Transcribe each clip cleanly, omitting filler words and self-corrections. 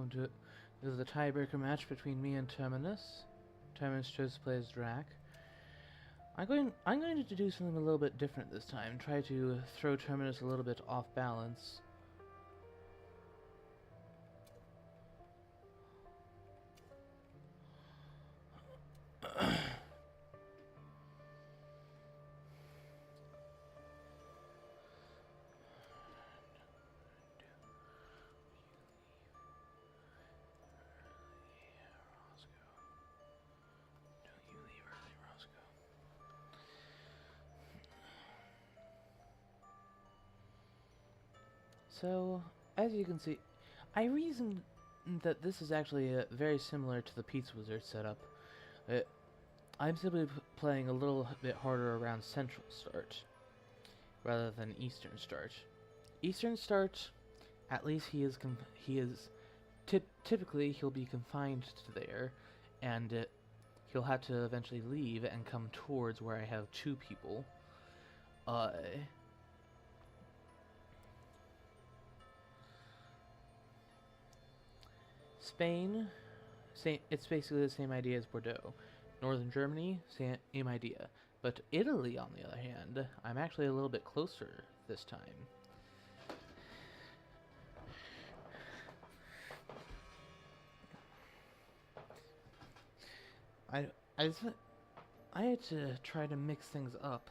welcome to this is the tiebreaker match between me and Terminus. Terminus chose to play as Drac. I'm going to do something a little bit different this time. Try to throw Terminus a little bit off balance. So, as you can see, I reasoned that this is actually very similar to the Pizza Wizard setup. I'm simply playing a little bit harder around Central Start, rather than Eastern Start. Eastern Start, at least typically he'll be confined to there, and he'll have to eventually leave and come towards where I have two people. Spain, it's basically the same idea as Bordeaux. Northern Germany, same idea. But Italy, on the other hand, I'm actually a little bit closer this time. I had to try to mix things up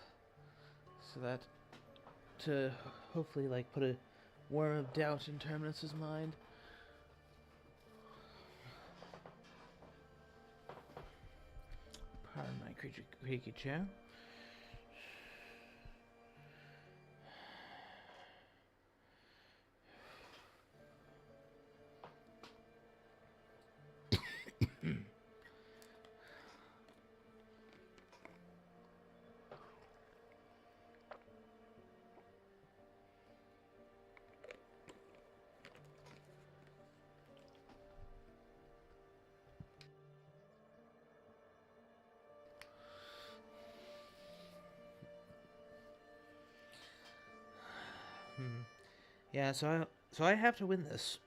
so that to hopefully like put a worm of doubt in Terminus's mind. Pardon my creaky chair. Yeah, so I have to win this.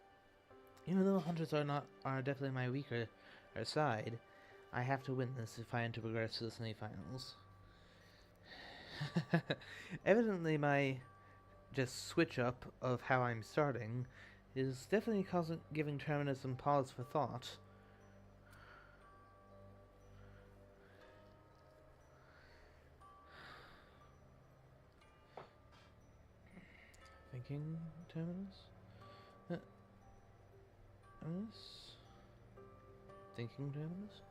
Even though hunters are definitely my weaker side, I have to win this if I am to progress to the semifinals. Evidently, my just switch up of how I'm starting is definitely giving Terminus some pause for thought. Thinking, Terminus? Terminus? Thinking, Terminus?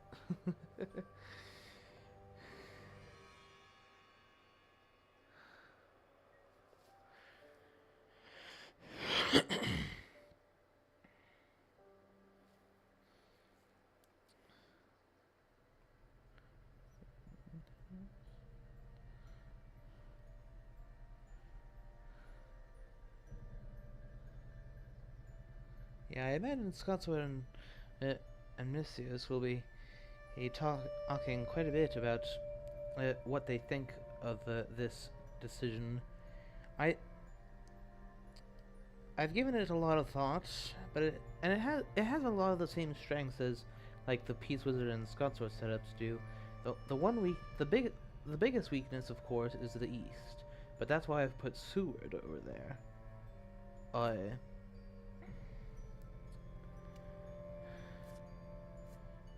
Yeah, I imagine Scotswood and Missius will be talking quite a bit about what they think of this decision. I've given it a lot of thought, but it has a lot of the same strengths as like the Peace Wizard and Scotsword setups do. The biggest weakness, of course, is the East, but that's why I've put Seward over there.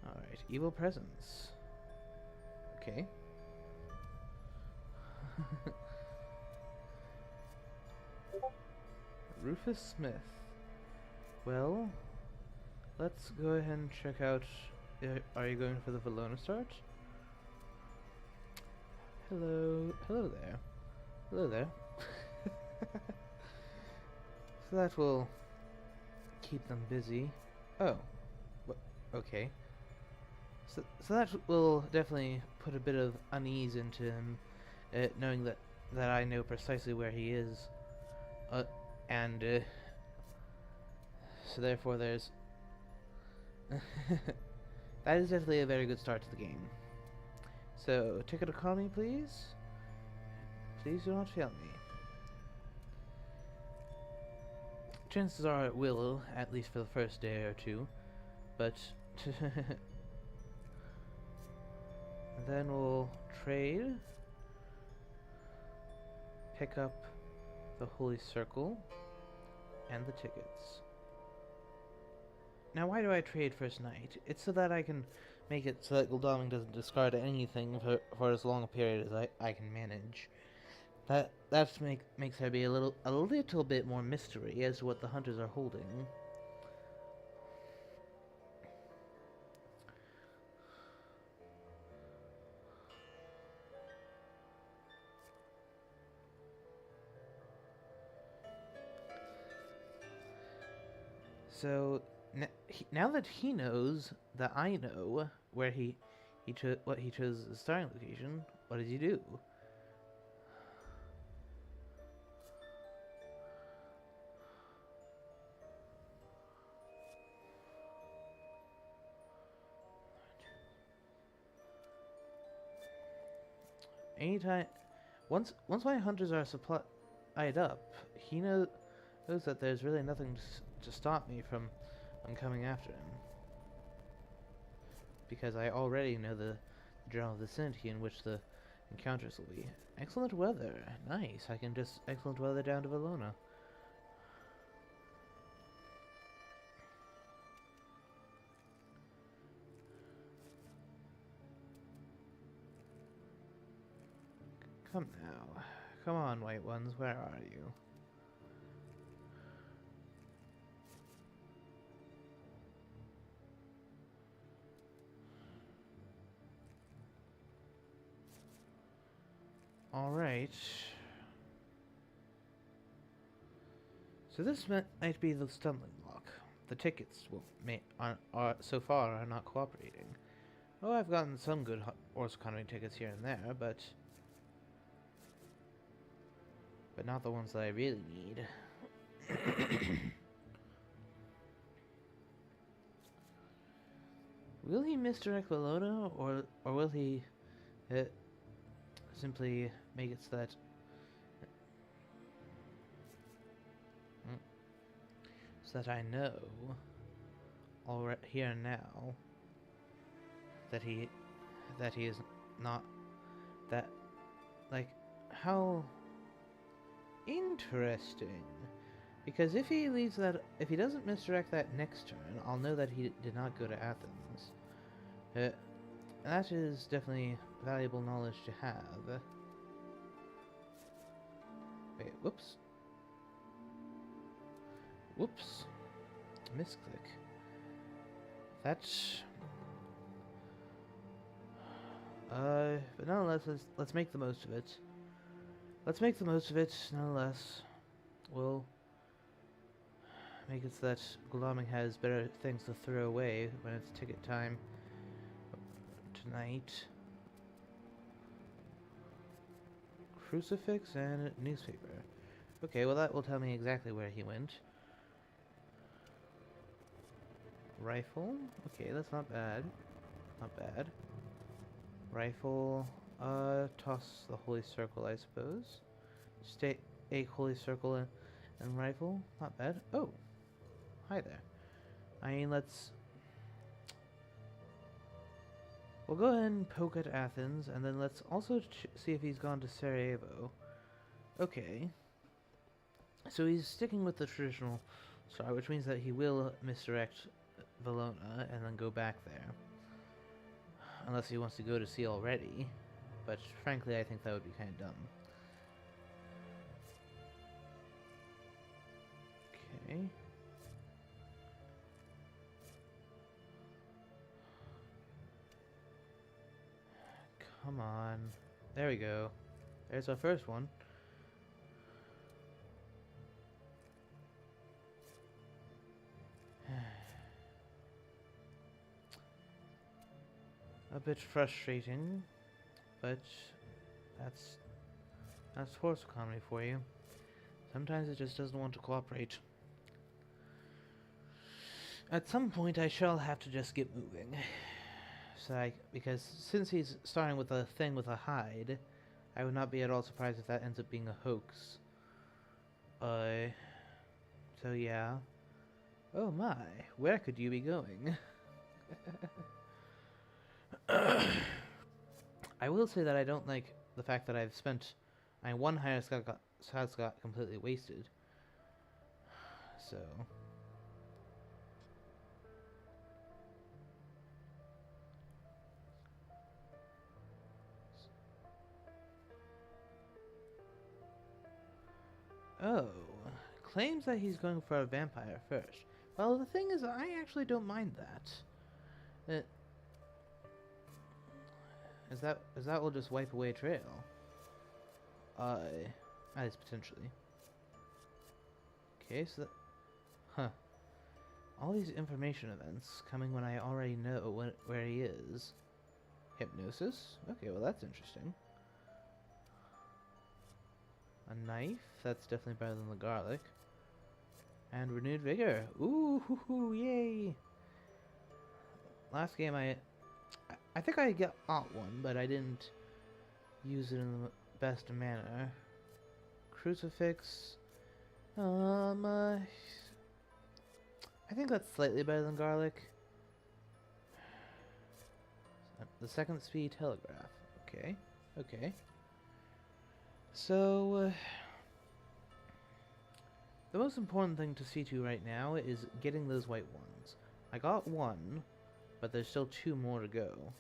Alright, Evil Presence. Okay. Rufus Smith. Well, let's go ahead and check out. Are you going for the Valona start? Hello there. Hello there. So that will keep them busy. Oh, okay. So that will definitely put a bit of unease into him, knowing that I know precisely where he is, and so therefore there's that is definitely a very good start to the game. So, ticket economy, please. Please do not fail me. chances are it will, at least for the first day or two. But then we'll trade, pick up the Holy Circle, and the tickets. Now, why do I trade first night? It's so that I can make it so that Gul'daming doesn't discard anything for as long a period as I can manage. That makes there be a little bit more mystery as to what the hunters are holding. So now that he knows that I know where what he chose as a starting location, what does he do? Anytime, once my hunters are supplied up, he knows that there's really nothing to stop me from coming after him. Because I already know the general vicinity in which the encounters will be. Excellent weather. Nice. I can just excellent weather down to Valona. Come now. Come on, white ones. Where are you? Alright. So this might be the stumbling block. The tickets are so far are not cooperating. Oh, I've gotten some good horse economy tickets here and there, but not the ones that I really need. Will he misdirect Valona, or will he simply make it so that I know already here and now that he is not that, like, how interesting. Because if he doesn't misdirect that next turn, I'll know that he did not go to Athens. That is definitely valuable knowledge to have. Wait, whoops. Whoops. Misclick. That's... but nonetheless, let's make the most of it. Let's make the most of it, nonetheless. We'll make it so that Gul'daming has better things to throw away when it's ticket time tonight. Crucifix and newspaper. Okay, well that will tell me exactly where he went. Rifle. Okay, that's not bad. Not bad. Rifle. Toss the Holy Circle, I suppose. Stay a Holy Circle and rifle. Not bad. Oh, hi there. I mean, we'll go ahead and poke at Athens, and then let's also see if he's gone to Sarajevo. Okay. So he's sticking with the traditional star, which means that he will misdirect Valona and then go back there. Unless he wants to go to sea already. But frankly, I think that would be kind of dumb. Okay. Come on. There we go. There's our first one. A bit frustrating, but that's horse economy for you. Sometimes it just doesn't want to cooperate. At some point, I shall have to just get moving. Because since he's starting with a thing with a hide, I would not be at all surprised if that ends up being a hoax. So yeah. Oh my, where could you be going? I will say that I don't like the fact that I've spent my one highest got completely wasted. So oh, claims that he's going for a vampire first. Well, the thing is, I actually don't mind that. As that will just wipe away a trail. At least potentially. Okay, so that, huh. All these information events coming when I already know where he is. Hypnosis? Okay, well that's interesting. A knife? That's definitely better than the garlic. And renewed vigor. Ooh, hoo, hoo, yay! Last game I think I got one, but I didn't use it in the best manner. Crucifix. I think that's slightly better than garlic. The second speed telegraph. Okay, okay. So, the most important thing to see to right now is getting those white ones. I got one, but there's still 2 more to go.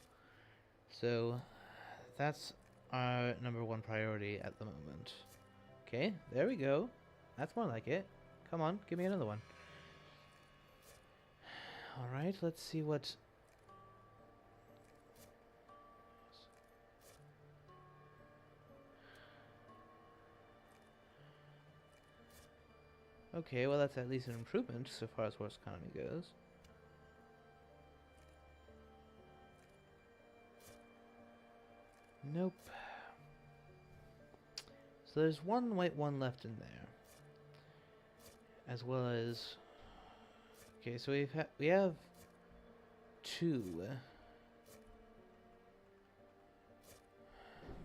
So, that's our #1 priority at the moment. Okay, there we go. That's more like it. Come on, give me another one. Alright, let's see what... Okay, well that's at least an improvement so far as horse economy goes. Nope. So there's one white one left in there. As well as... Okay, so we have 2.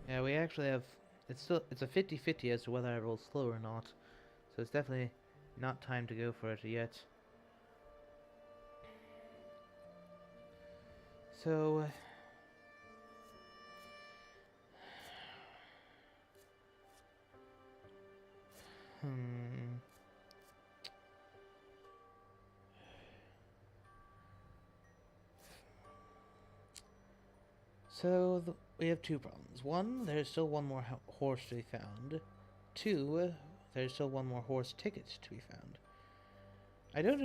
Yeah, we actually have... It's a 50-50 as to whether I roll slow or not. So it's definitely not time to go for it yet. So... So, we have 2 problems. 1, there's still one more horse to be found. 2, there's still one more horse ticket to be found. I don't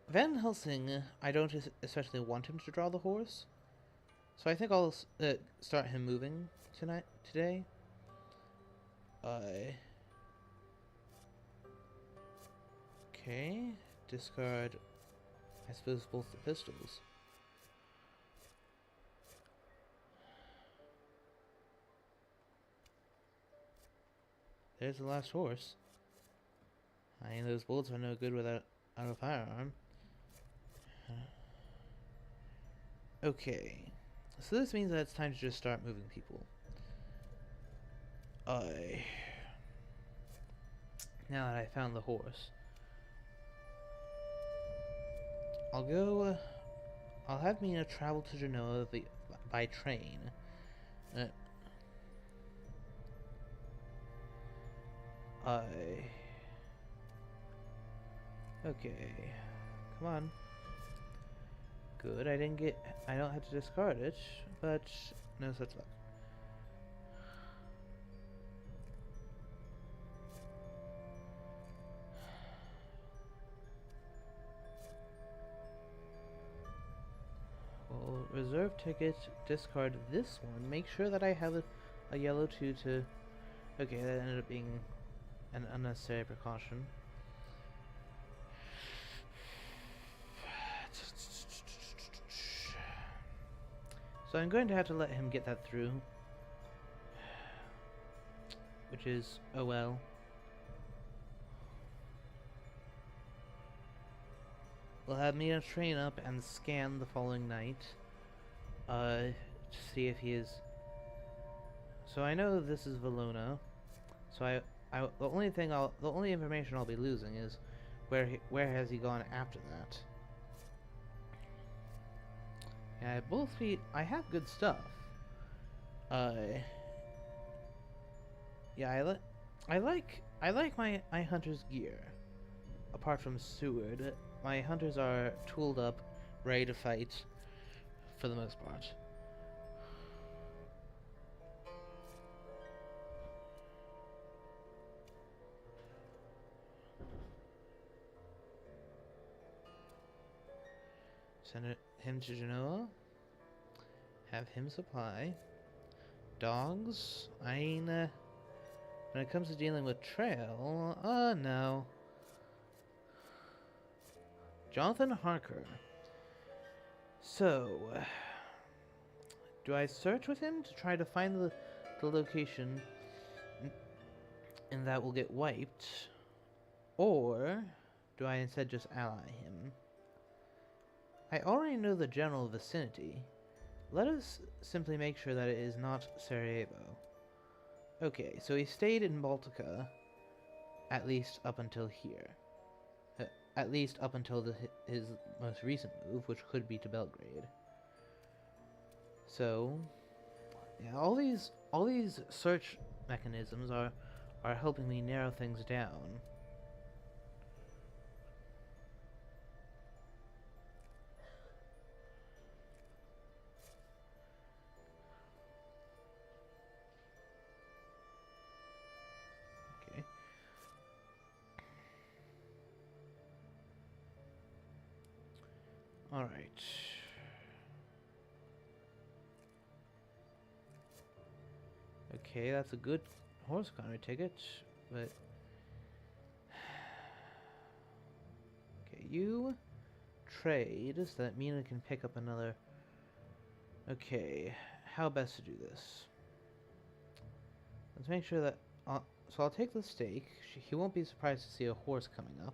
Van Helsing, I don't especially want him to draw the horse. So I think I'll start him moving today. Okay, discard, I suppose, both the pistols. There's the last horse. I mean, those bullets are no good without a firearm. Okay, so this means that it's time to just start moving people. Now that I found the horse, I'll have Mina travel to Genoa by train. Okay. Come on. Good, I don't have to discard it, but no such luck. Well, reserve ticket, discard this one. Make sure that I have a yellow 2 to... Okay, that ended up being an unnecessary precaution. So I'm going to have to let him get that through. Which is, oh well. We'll have Mina train up and scan the following night. To see if he is... So I know this is Valona. So the only information I'll be losing is Where has he gone after that? Yeah, both feet. I have good stuff. Yeah, I like my hunter's gear. Apart from Seward, my hunters are tooled up, ready to fight, for the most part. Send him to Genoa. Have him supply. Dogs? When it comes to dealing with Trail, no. Jonathan Harker. So, do I search with him to try to find the location and that will get wiped? Or do I instead just ally him? I already know the general vicinity. Let us simply make sure that it is not Sarajevo. Okay, so he stayed in Baltica, at least up until here. At least up until his most recent move, which could be to Belgrade. So, yeah, all these search mechanisms are helping me narrow things down. Okay. All right. Okay, that's a good horse economy ticket, but okay, you trade so that Mina can pick up another. Okay, how best to do this? Let's make sure that. So I'll take the stake. He won't be surprised to see a horse coming up.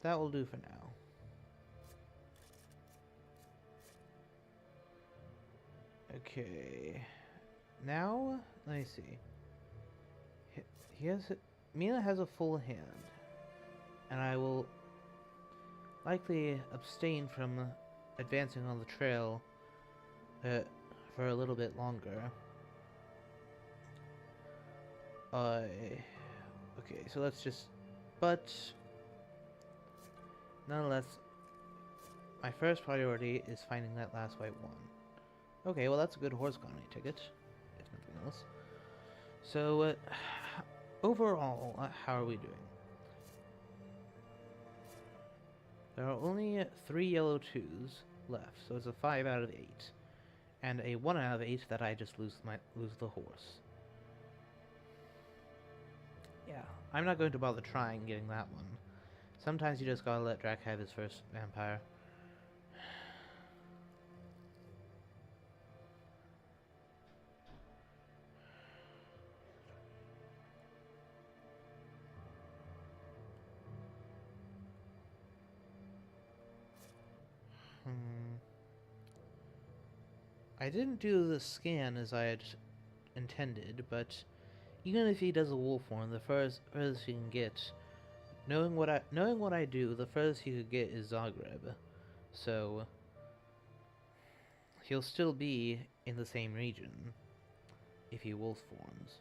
That will do for now. Okay. Now, let me see. Mina has a full hand, and I will likely abstain from advancing on the trail for a little bit longer. Okay, so let's just, but nonetheless, my first priority is finding that last white one. Okay, well that's a good horse economy ticket, if nothing else. So, overall, how are we doing? There are only 3 yellow 2s left, so it's a 5 out of 8. And a 1 out of 8 that I just lose the horse. Yeah, I'm not going to bother trying getting that one. Sometimes you just gotta let Drac have his first vampire. I didn't do the scan as I had intended, but even if he does a wolf form, the furthest he can get, knowing what I do, the furthest he could get is Zagreb. So he'll still be in the same region if he wolf forms.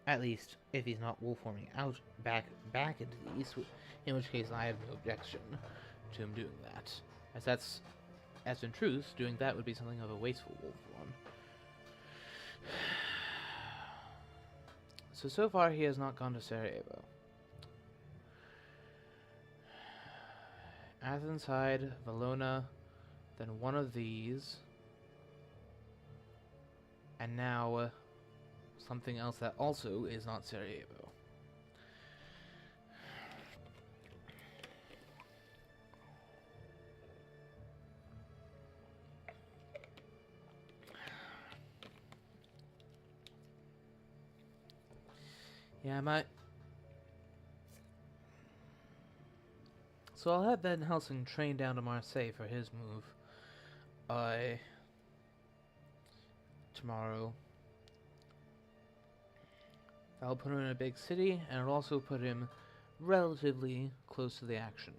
At least if he's not wolf forming out back into the east, in which case I have no objection to him doing that. As in truth, doing that would be something of a wasteful wolf form. So far he has not gone to Sarajevo. Athens Hyde, Valona, then one of these, and now something else that also is not Sarajevo. Yeah, So I'll have Van Helsing train down to Marseille for his move. Tomorrow. That'll put him in a big city, and it'll also put him relatively close to the action.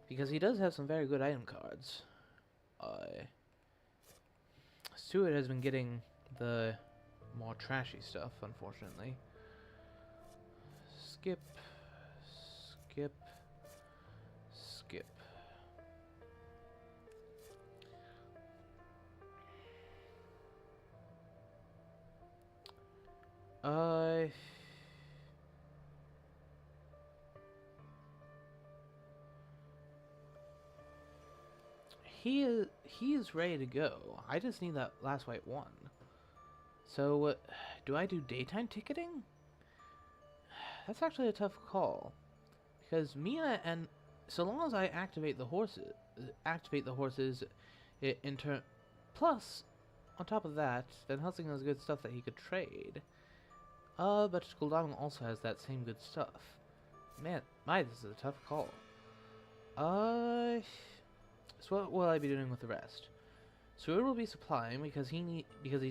Because he does have some very good item cards. Stewart has been getting the more trashy stuff, unfortunately. Skip. Skip. Skip. He is ready to go. I just need that last white one. So, do I do daytime ticketing? That's actually a tough call, because Mina and so long as I activate the horses, in turn. Plus, on top of that, Van Helsing has good stuff that he could trade. But Skuldamon also has that same good stuff. Man, this is a tough call. So what will I be doing with the rest? Seward will be supplying because he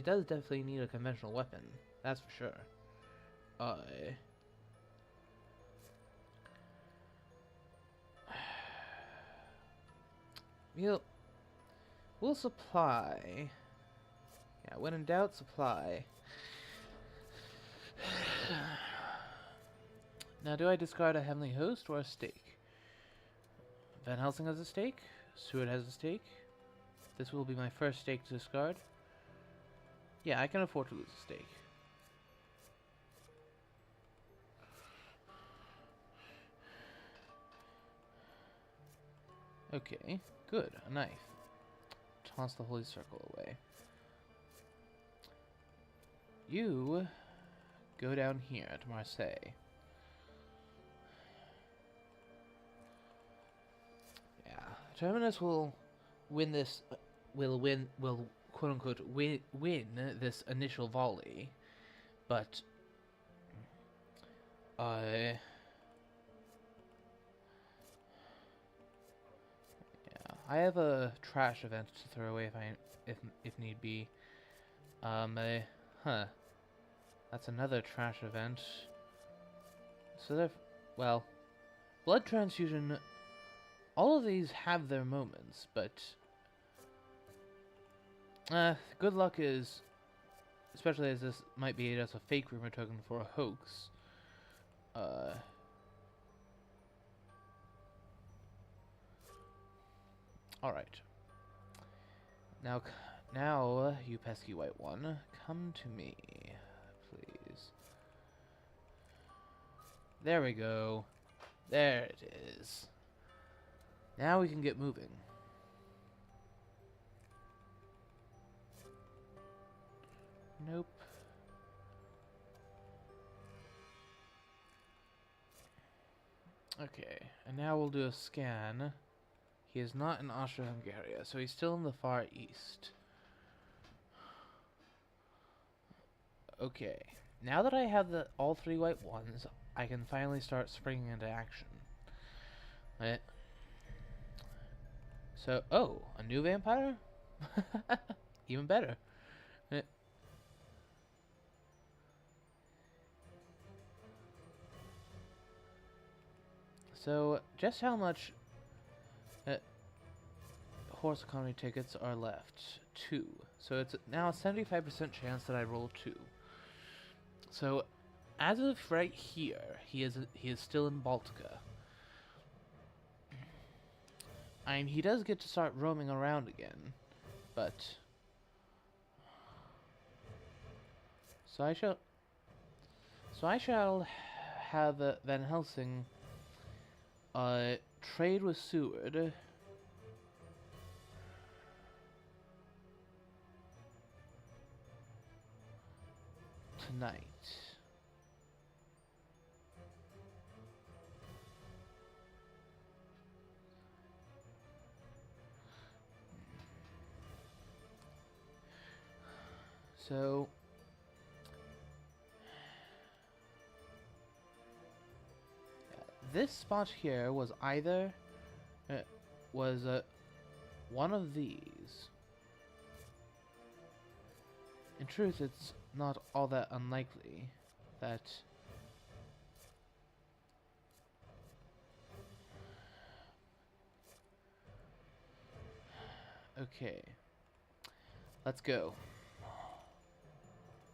does definitely need a conventional weapon. That's for sure. We'll supply. Yeah, when in doubt, supply. Now, do I discard a Heavenly Host or a stake? Van Helsing has a stake. Stewart has a stake. This will be my first stake to discard. Yeah, I can afford to lose a stake. Okay, good. A knife. Toss the Holy Circle away. You go down here to Marseille. Yeah, Terminus will win this. Will quote unquote win this initial volley, but yeah, I have a trash event to throw away if need be. That's another trash event. So well, blood transfusion. All of these have their moments, but good luck is, especially as this might be just a fake rumor token for a hoax. All right. Now, you pesky white one, come to me, please. There we go. There it is. Now we can get moving. Nope. Okay, and now we'll do a scan. He is not in Austria-Hungary, so he's still in the Far East. Okay, now that I have all three white ones, I can finally start springing into action. Right. So, oh, a new vampire? Even better. So, just how much horse economy tickets are left? 2. So it's now a 75% chance that I roll 2. So, as of right here, he is still in Baltica. I mean, he does get to start roaming around again, but so I shall have Van Helsing trade with Seward. Tonight. So this spot here was either was one of these. In truth, it's not all that unlikely that okay. Let's go.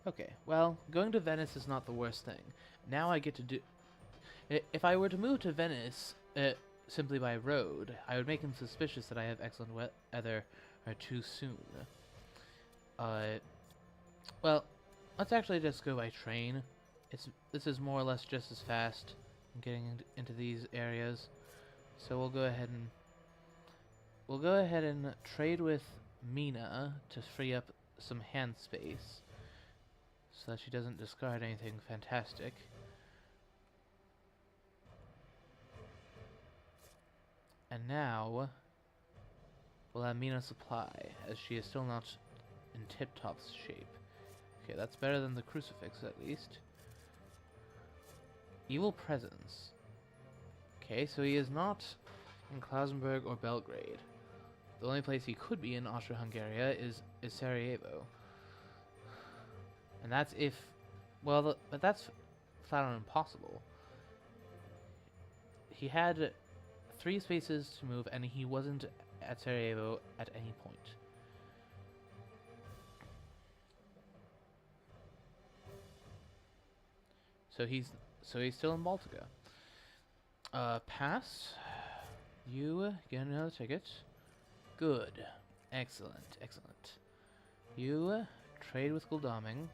Okay, well, going to Venice is not the worst thing. Now I get to do... If I were to move to Venice simply by road, I would make him suspicious that I have excellent weather too soon. Well, let's actually just go by train. This is more or less just as fast in getting into these areas. So we'll go ahead and trade with Mina to free up some hand space, so that she doesn't discard anything fantastic. And now we'll have Mina supply, as she is still not in tip-top shape. Okay, that's better than the crucifix at least. Evil presence. Okay, so he is not in Klausenberg or Belgrade. The only place he could be in Austria-Hungary is Sarajevo. And that's if... well, but that's flat out impossible. He had 3 spaces to move, and he wasn't at Sarajevo at any point. So he's still in Baltica. Pass. You get another ticket. Good. Excellent. Excellent. You trade with Guldoming.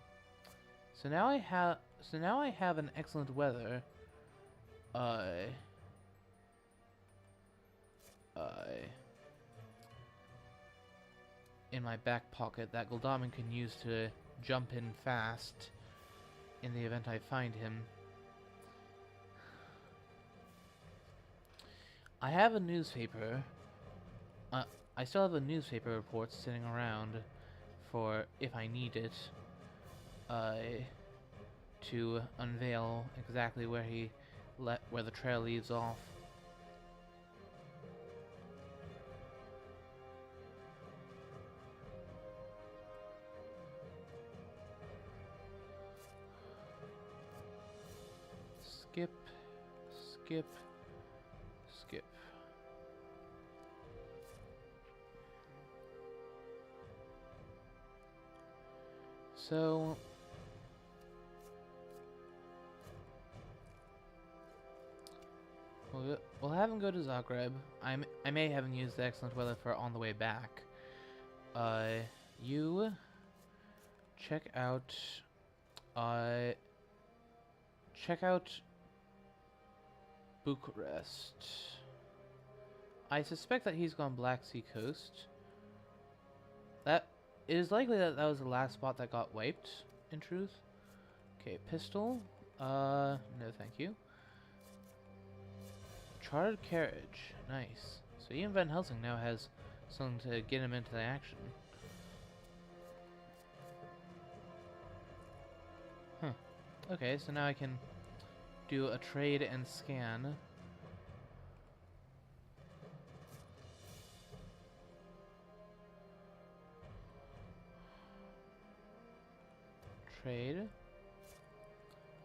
So now I have an excellent weather. In my back pocket that Guldoming can use to jump in fast in the event I find him. I have a newspaper. I still have a newspaper report sitting around for if I need it. To unveil exactly where where the trail leaves off. Skip, skip, skip. So we'll have him go to Zagreb. I may have him use the excellent weather for on the way back. You check out Bucharest. I suspect that he's gone Black Sea coast. It is likely that that was the last spot that got wiped, in truth. Okay, pistol. No thank you. Chartered carriage. Nice. So Ian Van Helsing now has something to get him into the action. Huh. Okay, so now I can do a trade and scan. Trade.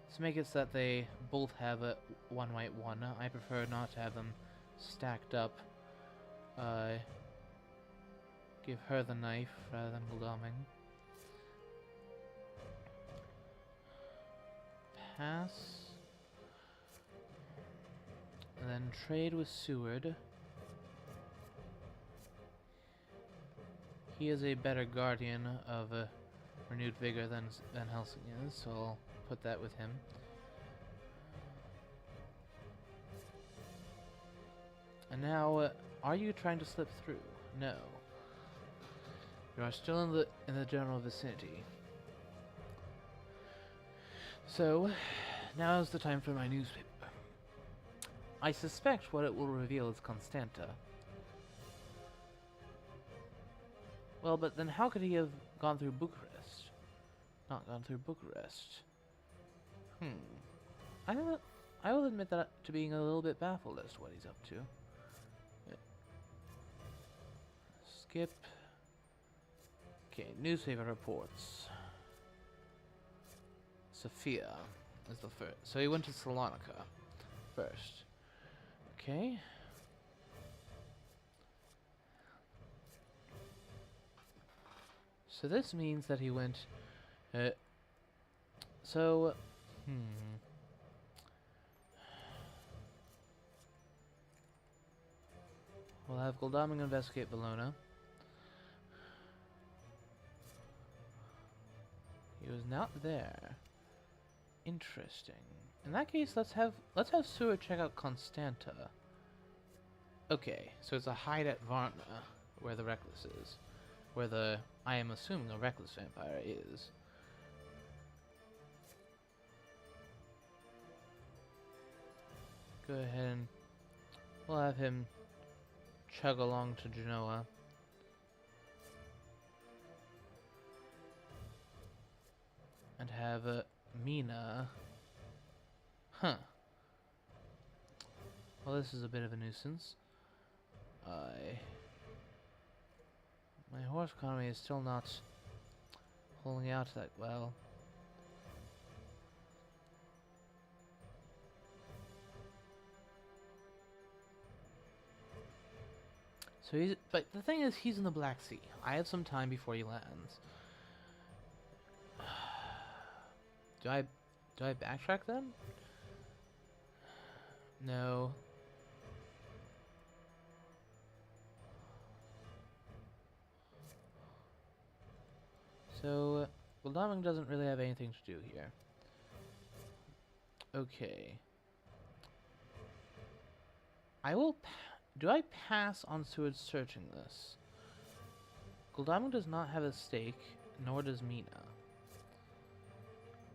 Let's make it so that they both have a 1 white 1. I prefer not to have them stacked up. Give her the knife rather than Guldoming. Pass. And then trade with Seward. He is a better guardian of renewed vigor than Van Helsing is, so I'll put that with him. And now, are you trying to slip through? No. You are still in the general vicinity. So, now is the time for my newspaper. I suspect what it will reveal is Constanta. Well, but then how could he have gone through Bucharest? Not gone through Bucharest. I I will admit that to being a little bit baffled as to what he's up to. Yeah. Skip. Okay, newspaper reports. Sophia is the first. So he went to Salonika first. Okay. So this means that he went. So. We'll have Goldaming investigate Bologna. He was not there. Interesting. In that case, let's have Seward check out Constanta. Okay, so it's a hide at Varna, where the Reckless is. Where the, I am assuming, a Reckless vampire is. Go ahead and we'll have him chug along to Genoa. And have Mina. Huh. Well, this is a bit of a nuisance. My horse economy is still not holding out that well. So he's, but the thing is, he's in the Black Sea. I have some time before he lands. Do I backtrack then? No. So, Goldaming doesn't really have anything to do here. Okay. I will. Do I pass on Seward searching this? Goldaming does not have a stake, nor does Mina.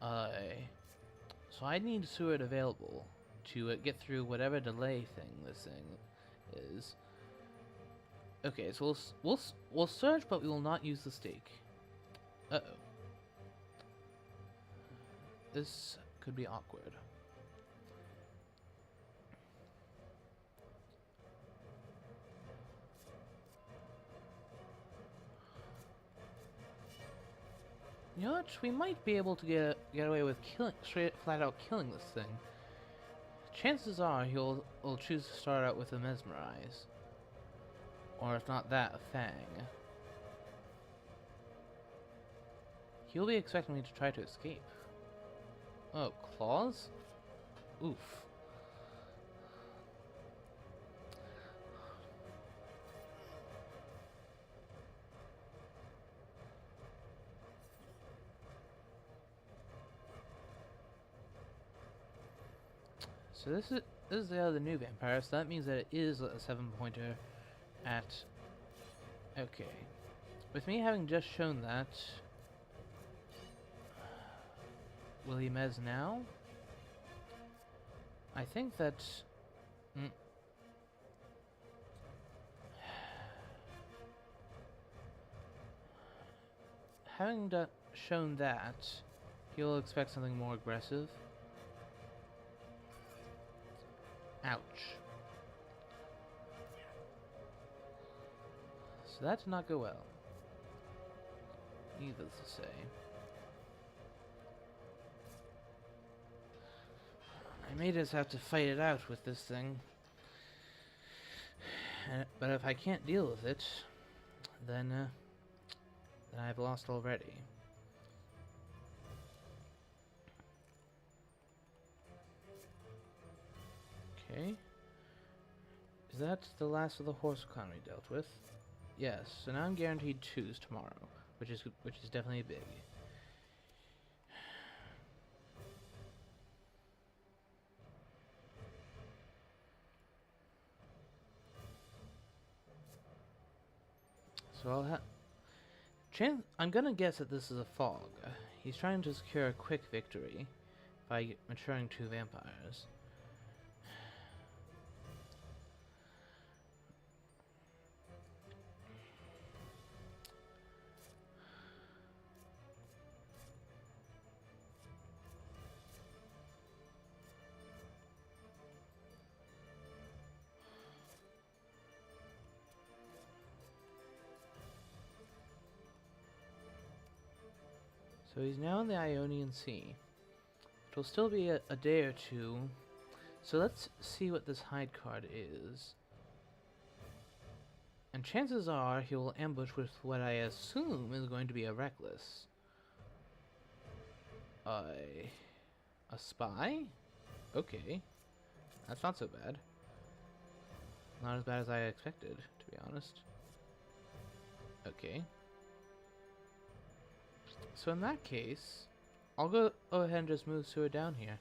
So I need Seward available to get through whatever delay thing this thing is. Okay, so we'll search, but we will not use the stake. Uh-oh. This could be awkward. You know what? We might be able to get away with flat out killing this thing. Chances are he'll choose to start out with a Mesmerize. Or if not that, a Fang. He'll be expecting me to try to escape. Oh, claws? Oof. So this is the other new vampire, so that means that it is a 7-pointer at... Okay. With me having just shown that... Will he mez now? I think that... Having shown that, he'll expect something more aggressive. Ouch. So that did not go well. Needless to say. I may just have to fight it out with this thing. But if I can't deal with it, then I've lost already. Okay. Is that the last of the horse economy dealt with? Yes. So now I'm guaranteed 2s tomorrow, which is definitely big. So I'll have... I'm gonna guess that this is a fog. He's trying to secure a quick victory by maturing 2 vampires. So he's now in the Ionian Sea. It'll still be a day or two. So let's see what this hide card is. And chances are he will ambush with what I assume is going to be a reckless. A spy? Okay. That's not so bad. Not as bad as I expected, to be honest. Okay. So in that case, I'll go ahead and just move Sewer down here.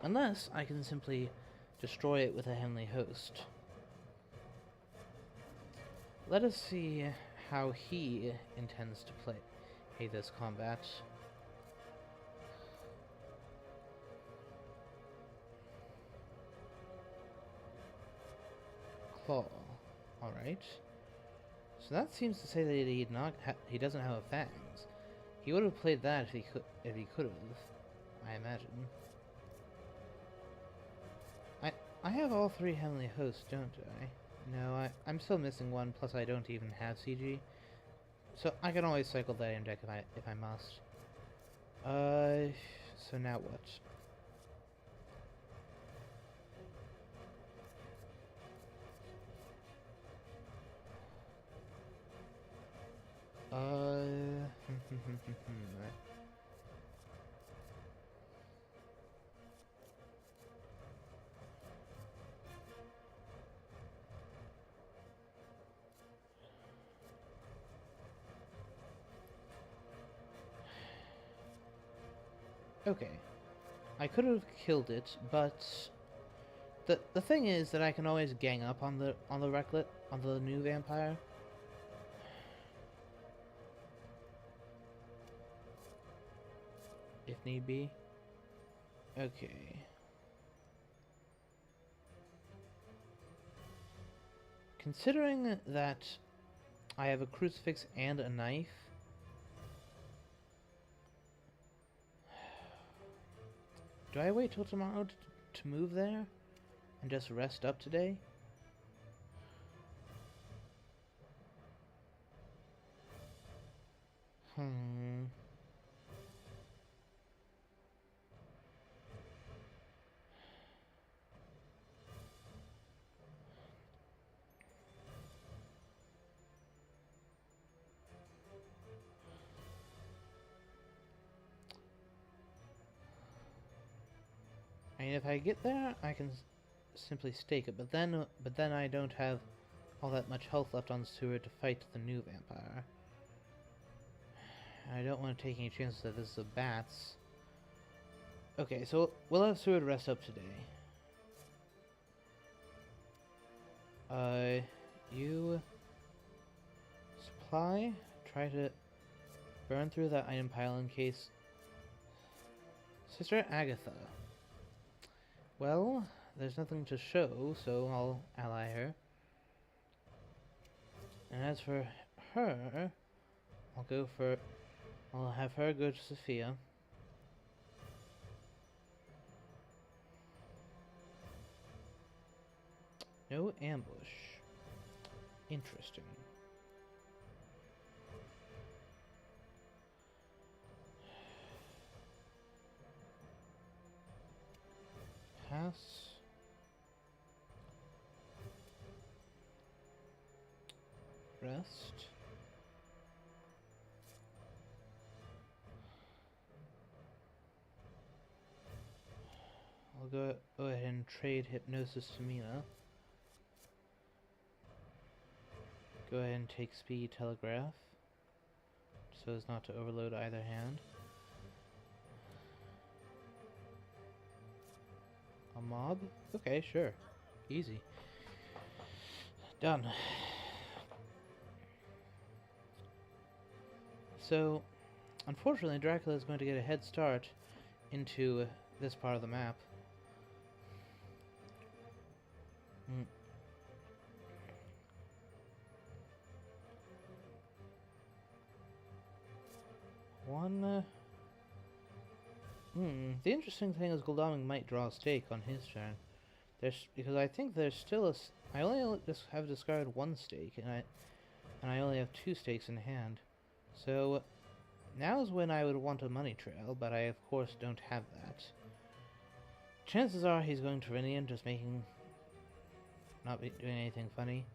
Unless I can simply destroy it with a heavenly host. Let us see how he intends to play this combat. Claw. Alright. So that seems to say that he doesn't have a Fangs. He would have played that if he could have, I imagine. I have all three heavenly hosts, don't I? No, I'm still missing one, plus I don't even have CG. So I can always cycle that in deck if I must. So now what? Okay. I could have killed it, but the thing is that I can always gang up on the new vampire. If need be. Okay. Considering that I have a crucifix and a knife, do I wait till tomorrow to move there and just rest up today? I mean, if I get there, I can simply stake it, but then I don't have all that much health left on Sewer to fight the new vampire. I don't want to take any chances that this is a bats. Okay, so we'll have Sewer rest up today. You supply. Try to burn through that item pile in case. Sister Agatha. Well, there's nothing to show, so I'll ally her. And as for her, I'll have her go to Sophia. No ambush. Interesting. Pass. Rest. I'll go ahead and trade Hypnosis to Mina. Go ahead and take Speed Telegraph, so as not to overload either hand. A mob? Okay, sure. Easy. Done. So, unfortunately, Dracula is going to get a head start into this part of the map. The interesting thing is Goldaming might draw a stake on his turn. Because I think there's still I only just have discarded one stake, and I only have 2 stakes in hand. So, now's when I would want a money trail, but I of course don't have that. Chances are he's going Terminian, just making... not doing anything funny.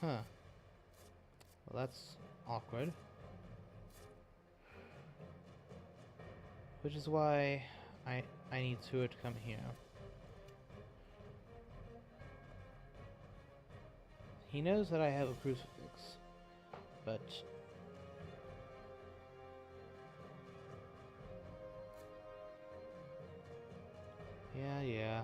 Huh. Well, that's awkward. Which is why I need Sewer to come here. He knows that I have a crucifix, but... yeah.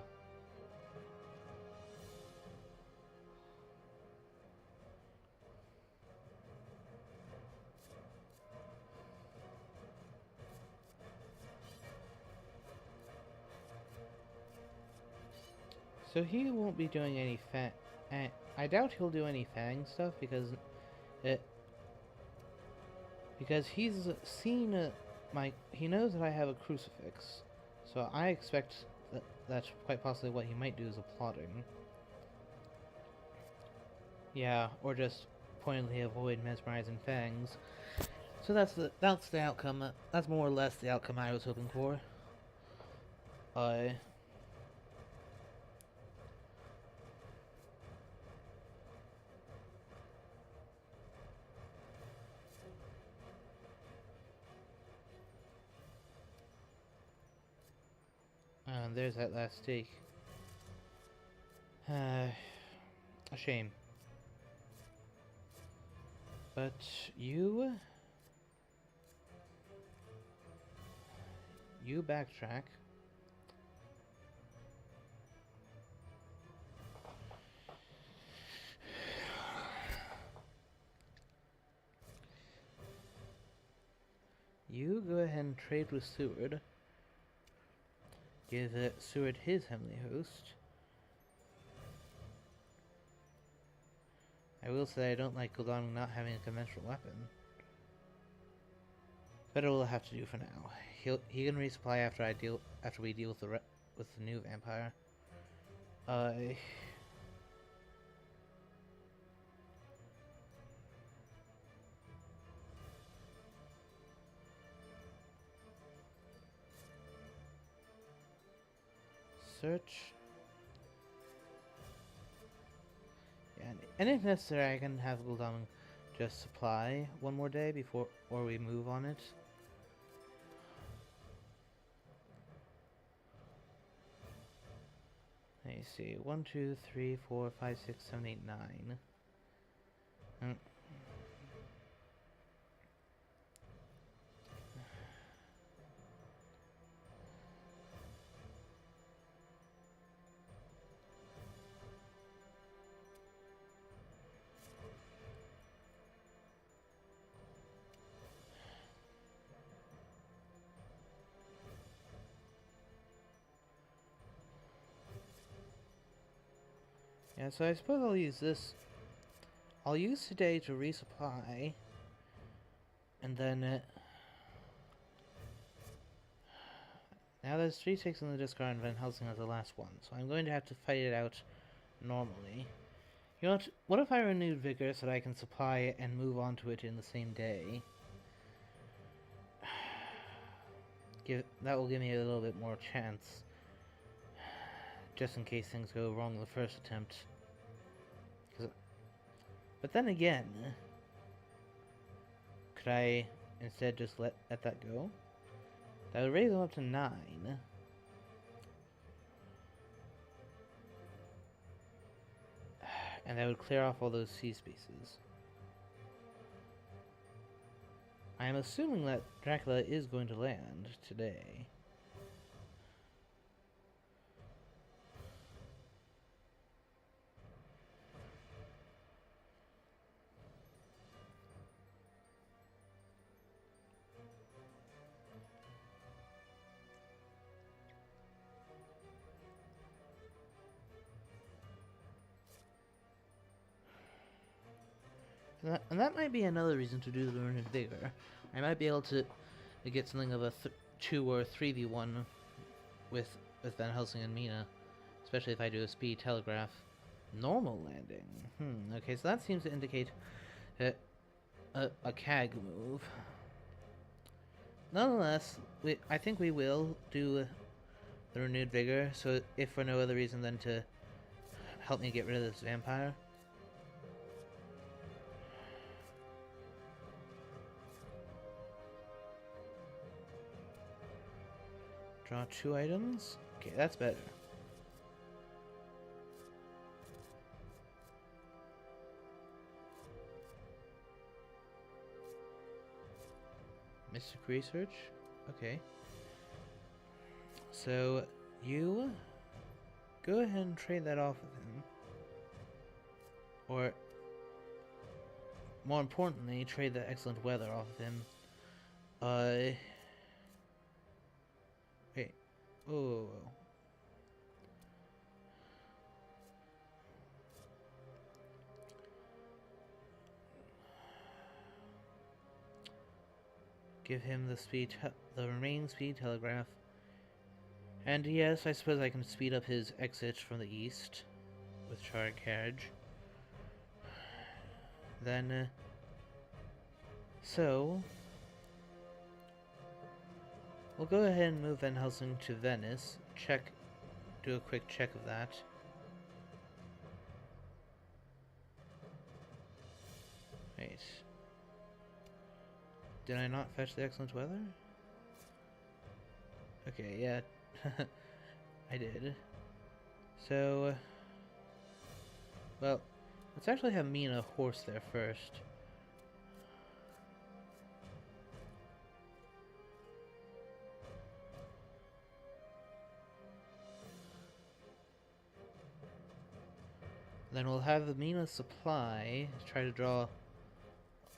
So he won't be doing any I doubt he'll do any Fang stuff because he's seen he knows that I have a crucifix, so I expect that that's quite possibly what he might do is a plotting. Yeah, or just pointedly avoid mesmerizing Fangs. So that's the outcome. That's more or less the outcome I was hoping for. And there's that last stake. A shame. But you backtrack. You go ahead and trade with Seward. Give Seward his Heavenly Host. I will say I don't like Gul'dan not having a conventional weapon. But it will have to do for now. He can resupply after we deal with the new vampire. Search. Yeah, and if necessary, I can have Gul'dan just supply one more day or we move on it. Let me see. 1, 2, 3, 4, 5, 6, 7, 8, 9. Yeah, so I suppose I'll use this. I'll use today to resupply, and then now there's 3 ticks in the discard and Van Helsing has the last one, so I'm going to have to fight it out normally. You know what if I renewed Vigor so that I can supply and move on to it in the same day? That will give me a little bit more chance, just in case things go wrong the first attempt. But then again, could I instead just let that go? That would raise them up to 9. And that would clear off all those sea spaces. I am assuming that Dracula is going to land today. And that might be another reason to do the Renewed Vigor. I might be able to get something of a 2 or 3v1 with Van Helsing and Mina, especially if I do a speed telegraph. Normal landing. Okay, so that seems to indicate a CAG move. Nonetheless, I think we will do the Renewed Vigor, so if for no other reason than to help me get rid of this vampire. Draw 2 items? Okay, that's better. Mystic Research? Okay. So, you go ahead and trade that off with him. Or, more importantly, trade the excellent weather off of him. Wait. Oh. Give him the remaining speed telegraph. And yes, I suppose I can speed up his exit from the east with Chariot Carriage. Then, so we'll go ahead and move Van Helsing to Venice. Do a quick check of that. Wait. Did I not fetch the excellent weather? Okay, yeah. I did. So, well, let's actually have Mina horse there first. Then we'll have the Mina supply try to draw.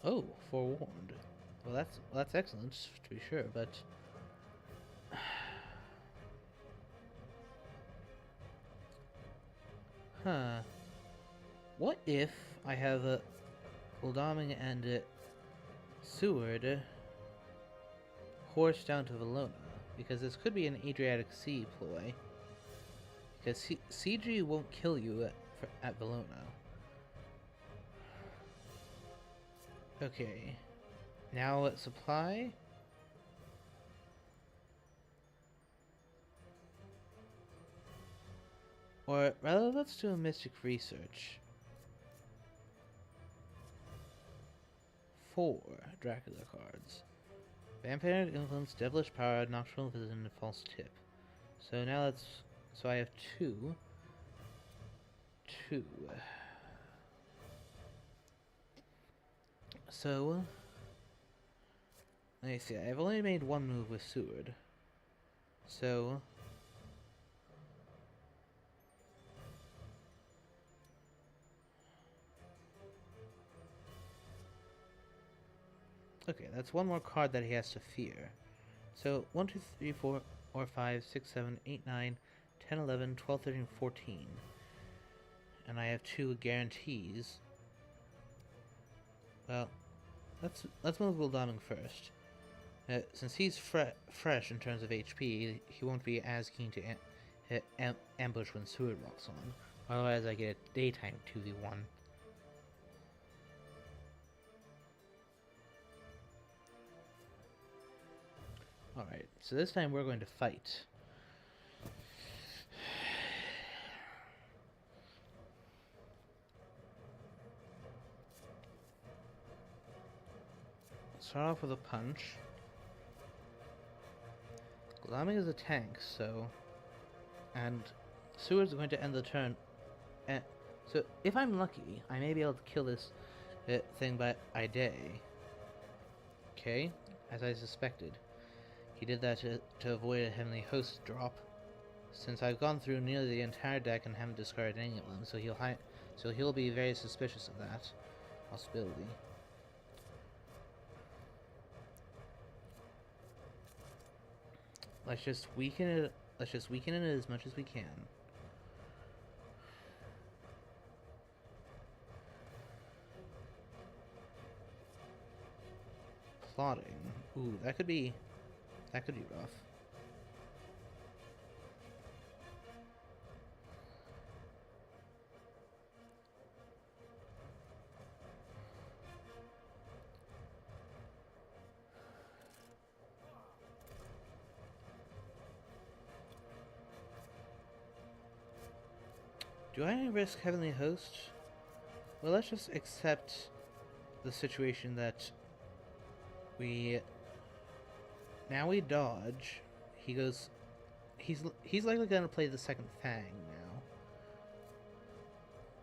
Oh, forewarned. Well, that's excellent to be sure, but huh? What if I have a Uldaming and Seward horse down to Valona? Because this could be an Adriatic Sea ploy. Because CG won't kill you at Valona. Okay. Now let's supply. Or rather, let's do a Mystic Research. 4 Dracula cards. Vampiric Influence, Devilish Power, Nocturnal Vision, and False Tip. So now so I have 2. So, let me see, I've only made 1 move with Seward. So, okay, that's 1 more card that he has to fear. So, 1, 2, 3, 4, 5, 6, 7, 8, 9, 10, 11, 12, 13, 14. And I have 2 guarantees. Well, let's move Gul'daming first. Since he's fresh in terms of HP, he won't be as keen to ambush when Seward walks on. Otherwise, I get a daytime 2v1. Alright, so this time we're going to fight. Start off with a punch. Gul'daming is a tank, so... And Seward's going to end the turn. So if I'm lucky, I may be able to kill this thing by day. Okay, as I suspected. He did that to avoid a Heavenly Host drop. Since I've gone through nearly the entire deck and haven't discarded any of them, so he'll be very suspicious of that possibility. Let's just weaken it as much as we can. plotting. Ooh, that could be rough. Do I risk Heavenly Host? Well, let's just accept the situation that now we dodge. He goes. He's likely gonna play the second Fang now.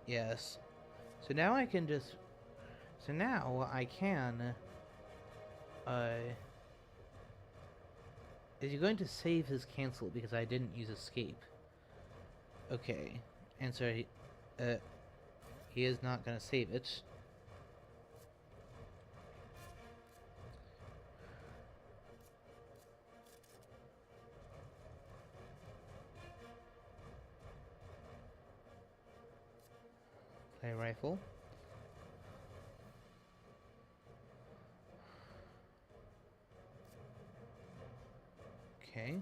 Yes. So now I can just. So now I can. Is he going to save his cancel because I didn't use escape? Okay. And so he is not gonna save it. Play rifle. Okay.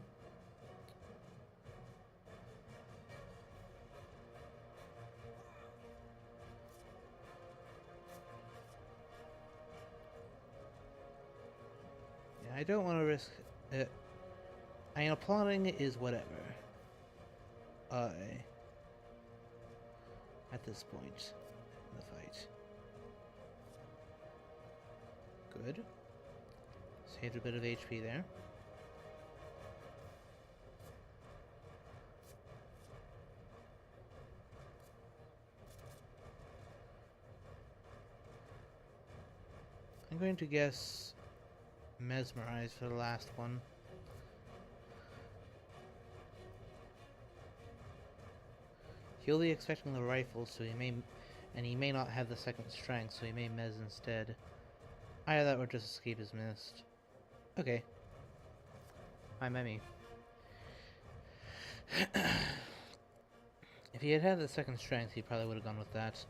Yeah, I don't want to risk it. I mean, applauding is whatever. At this point in the fight. Good. Saved a bit of HP there. I'm going to guess Mesmerize for the last one. He'll be expecting the rifle, so he may not have the second strength, so he may mez instead. Either that or just escape is missed. Okay. Fine by me. If he had had the second strength, he probably would have gone with that.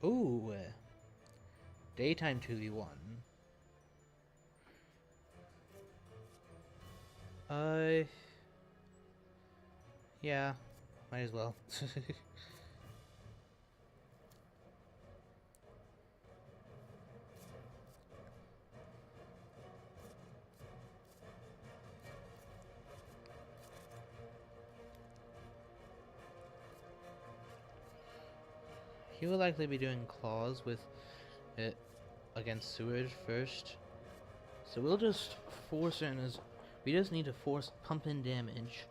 Ooh. Daytime 2v1. Yeah. Might as well. He will likely be doing claws with it against sewage first. So we'll just force in as we just need to force pump in damage.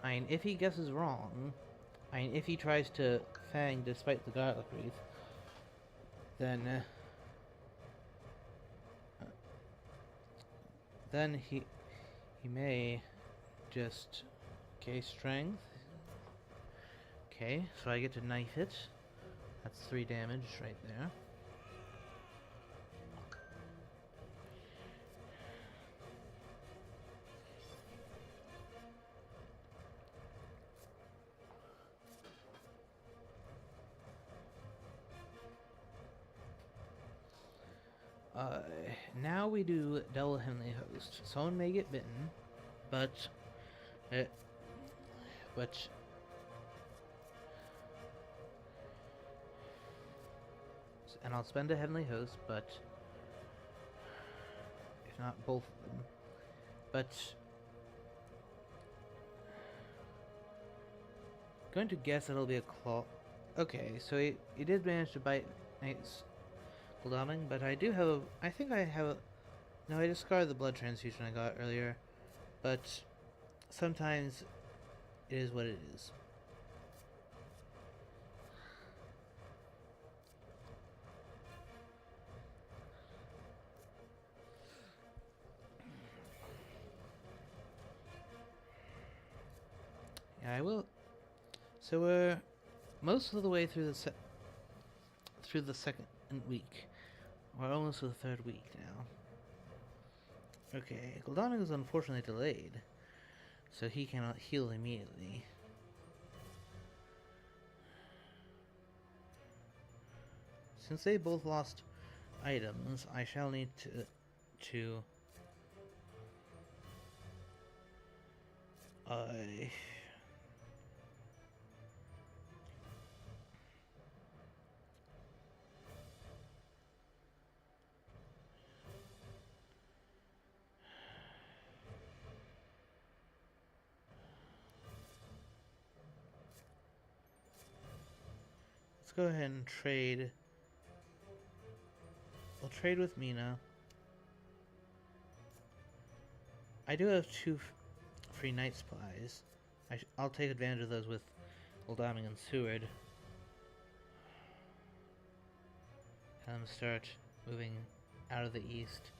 I mean, if he guesses wrong, if he tries to Fang despite the Garlic Wreath, then he may just strength. Okay, so I get to knife it. That's 3 damage right there. Now we do Double Heavenly Host. Someone may get bitten, but and I'll spend a Heavenly Host, but if not both of them, but going to guess it'll be a claw. Okay, so he did manage to bite Knight's Guldoming, but I do have a, I think I have a, no, I discarded the blood transfusion I got earlier, but sometimes it is what it is. Yeah, I will. So we're most of the way through through the second week. We're almost to the third week now. Okay, Gladonic is unfortunately delayed, so he cannot heal immediately. Since they both lost items, I shall need to let's go ahead and trade. We'll trade with Mina. I do have 2 free night supplies. I'll take advantage of those with Goldaming and Seward. Have them start moving out of the east.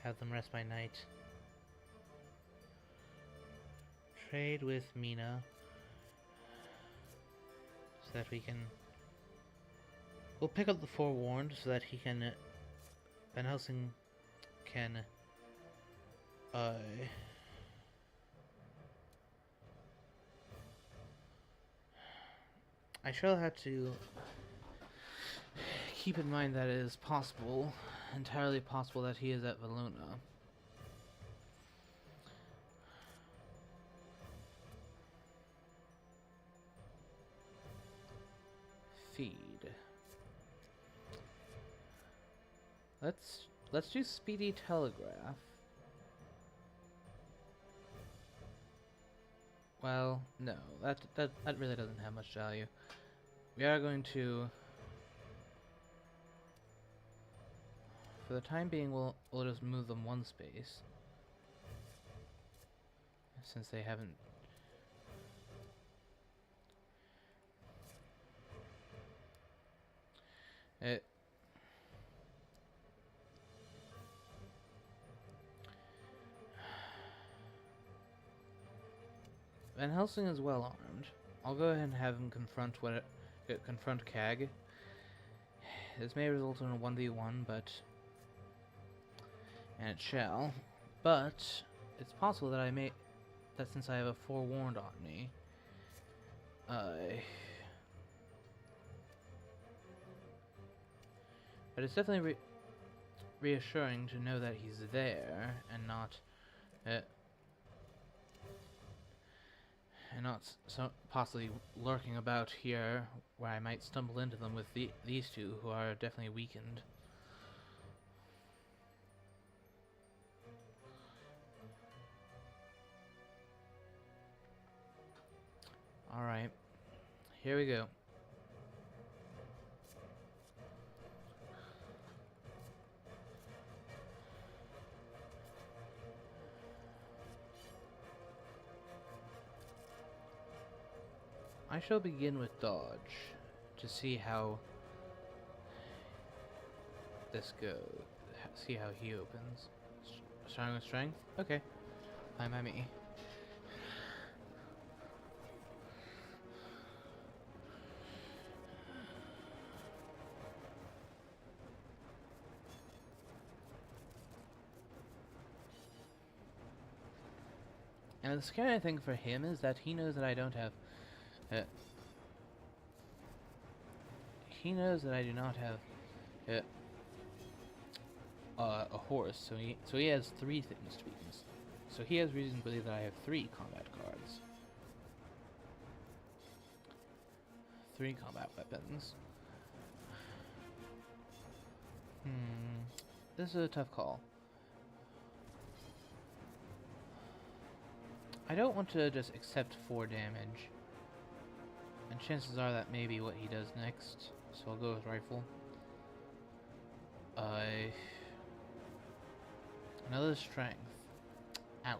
Have them rest by night. Trade with Mina. So that we can... We'll pick up the Forewarned so that he can... Van Helsing can... I shall have to keep in mind that it is possible, entirely possible, that he is at Valona. Feed. Let's do Speedy Telegraph. Well, no, that really doesn't have much value. We are going to, for the time being, we'll just move them 1 space, since they haven't. Van Helsing is well armed. I'll go ahead and have him confront CAG. This may result in a 1v1, and it shall. But it's possible that since I have a Forewarned on me, but it's definitely reassuring to know that he's there and not possibly lurking about here, where I might stumble into them with these two, who are definitely weakened. Alright, here we go. I shall begin with dodge to see how this goes. See how he opens. Starting with strength? Okay. I'm at me. And the scary thing for him is that he knows that I don't have... he knows that I do not have a horse, so he has 3 things to weakness. So he has reason to believe that I have 3 combat cards. 3 combat weapons. This is a tough call. I don't want to just accept 4 damage. And chances are that may be what he does next. So I'll go with rifle. Another strength. Ouch.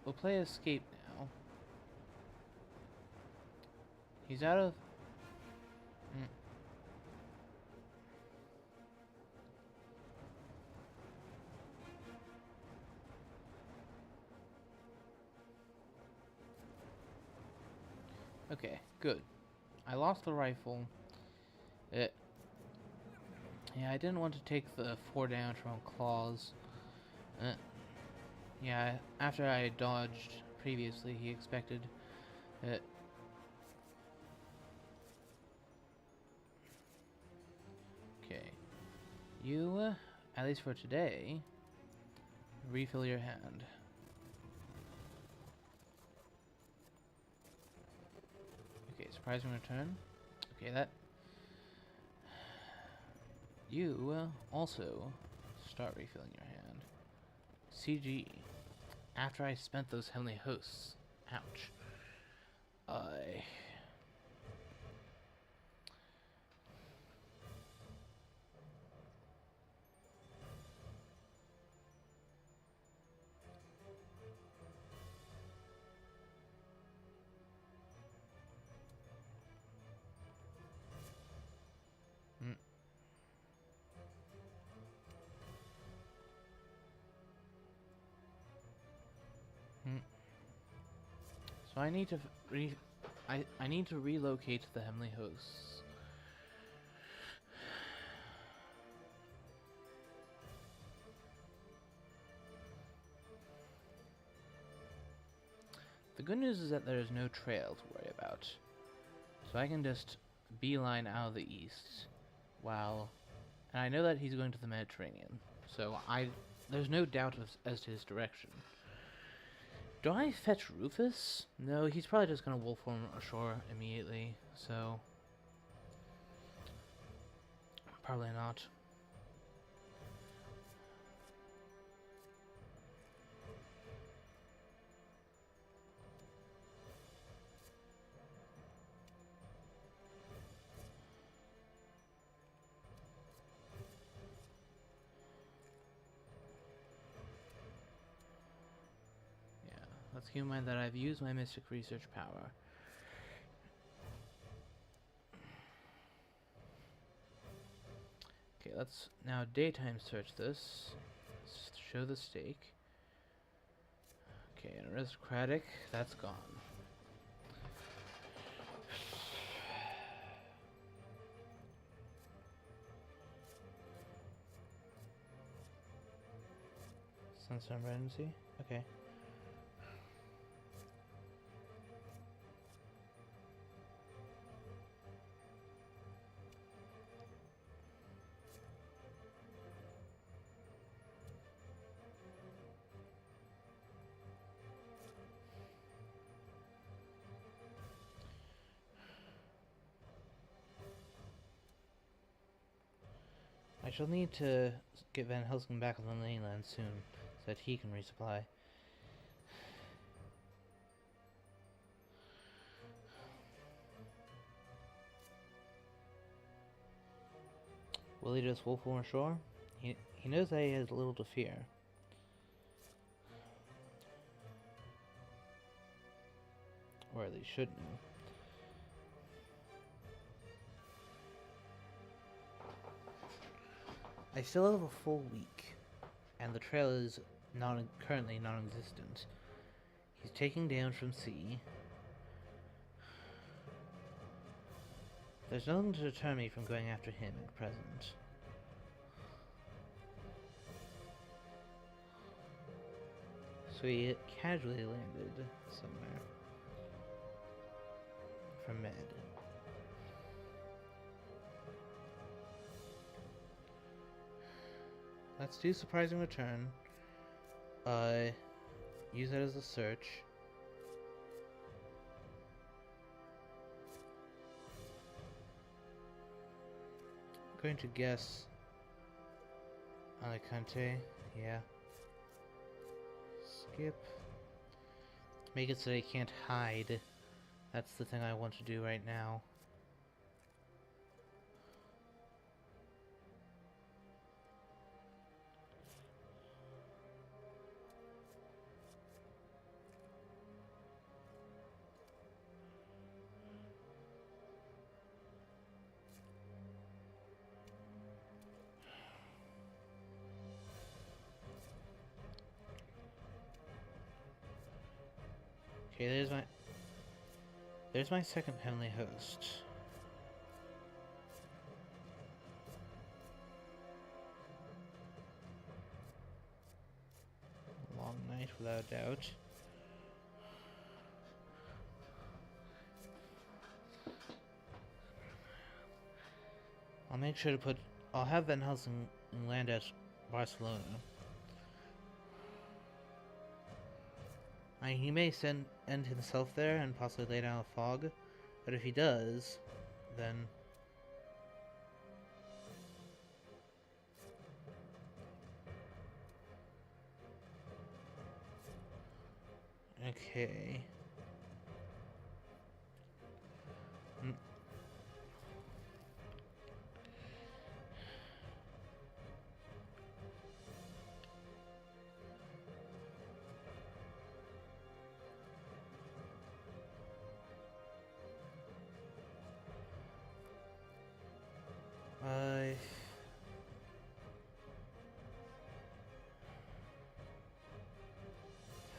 We'll play escape now. He's out of... Mm. Okay, good. I lost the rifle. Yeah, I didn't want to take the 4 damage from claws. Yeah, after I dodged previously, he expected it. Okay. You, at least for today, refill your hand. Okay, surprising return. Okay, that... You also start refilling your hand. CG. After I spent those heavenly hosts. Ouch. I... So I need to I need to relocate the heavenly hosts. The good news is that there is no trail to worry about. So I can just beeline out of the east. And I know that he's going to the Mediterranean. So there's no doubt as to his direction. Do I fetch Rufus? No, he's probably just gonna wolf form ashore immediately, so... Probably not. Let's keep in mind that I've used my Mystic Research power. Okay, let's now daytime search this. Let's show the stake. Okay, an aristocratic, that's gone. Sunset emergency? Okay. I shall need to get Van Helsing back on the mainland soon, so that he can resupply. Will he just wolf on ashore? He knows that he has little to fear. Or at least should know. I still have a full week, and the trail is currently non-existent. He's taking damage from sea. There's nothing to deter me from going after him at present. So he casually landed somewhere. From Med. Let's do surprising return. Use that as a search. I'm going to guess Alicante, yeah. Skip. Make it so they can't hide. That's the thing I want to do right now. Okay, there's my second heavenly host. Long night without doubt. I'll make sure to put... I'll have Van Helsing land at Barcelona. I mean, he may end himself there and possibly lay down a fog, but if he does, then... Okay...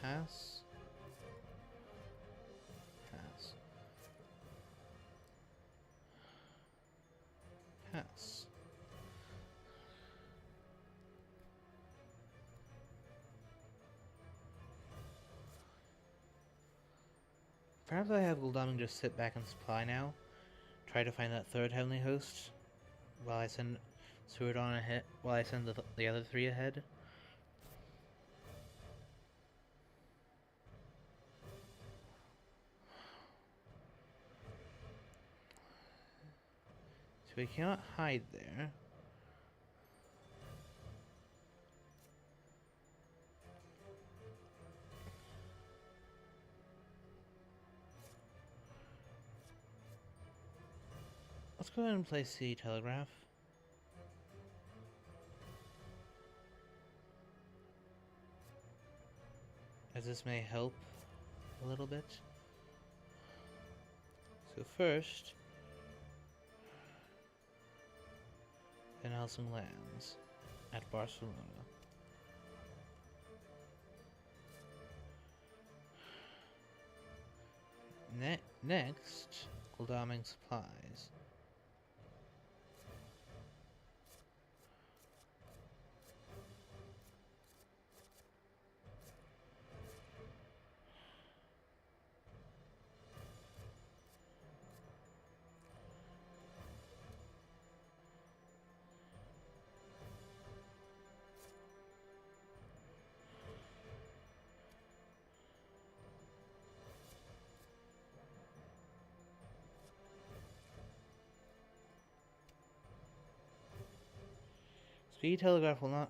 Pass. Pass. Pass. Perhaps I have Gul'daming just sit back and supply now. Try to find that third heavenly host while I send Suradon ahead. While I send the other three ahead. So we cannot hide there. Let's go ahead and play C Telegraph. As this may help a little bit. So first, Van Helsing lands at Barcelona. Next, Gul'daming supplies. Speed Telegraph will not...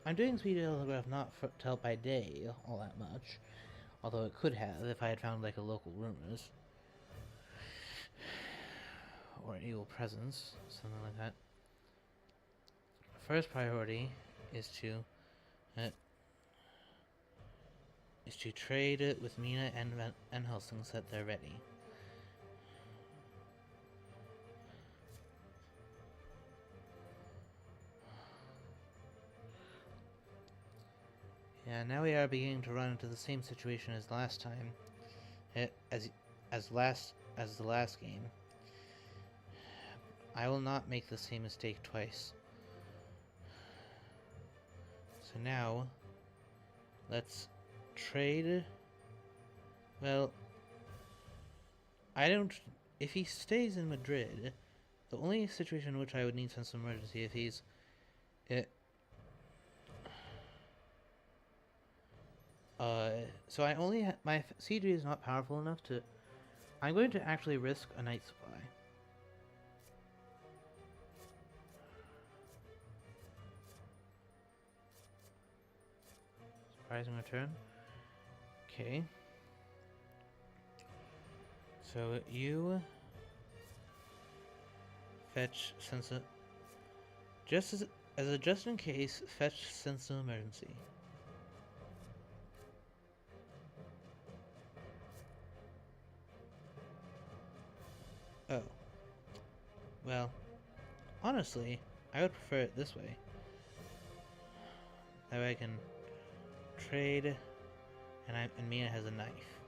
I'm doing Speed Telegraph not to help by day all that much. Although it could have if I had found like a local rumors. Or an evil presence. Something like that. First priority is to trade with Mina and Helsing so that they're ready. Yeah, now we are beginning to run into the same situation as last time. As the last game. I will not make the same mistake twice. So now, let's trade. Well, if he stays in Madrid, the only situation in which I would need sense of emergency if he's so I only my CG is not powerful enough to. I'm going to actually risk a night supply. Surprising return. Okay. So you fetch sense of just in case, fetch sense of emergency. Oh. Well, honestly, I would prefer it this way. That way I can trade, and Mina has a knife.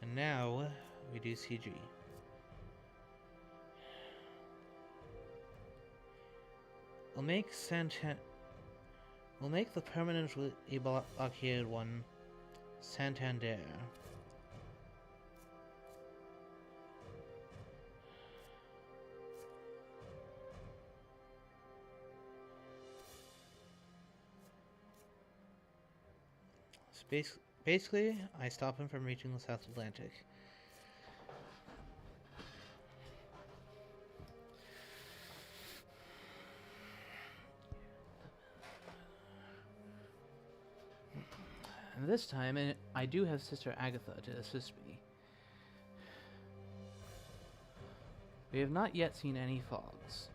And now we do CG. We'll make the permanently blockaded one Santander. So basically, I stop him from reaching the South Atlantic. And this time, I do have Sister Agatha to assist me. We have not yet seen any fogs.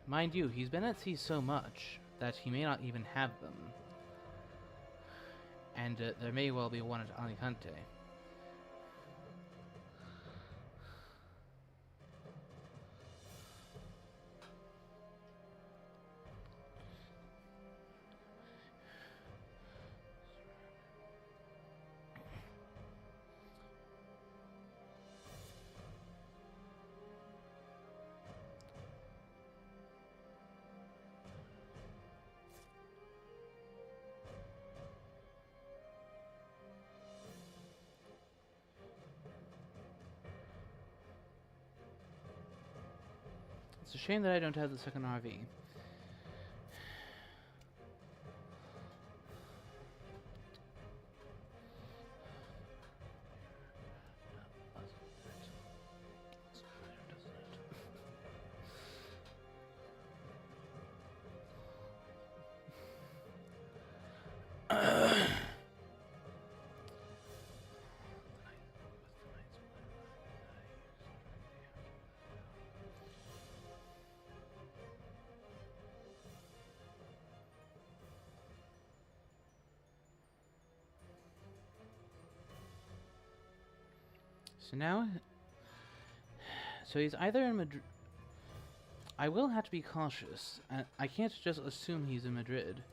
Mind you, he's been at sea so much that he may not even have them. And there may well be one at Alicante. It's a shame that I don't have the second RV. So he's either in Madrid. I will have to be cautious. I can't just assume he's in Madrid.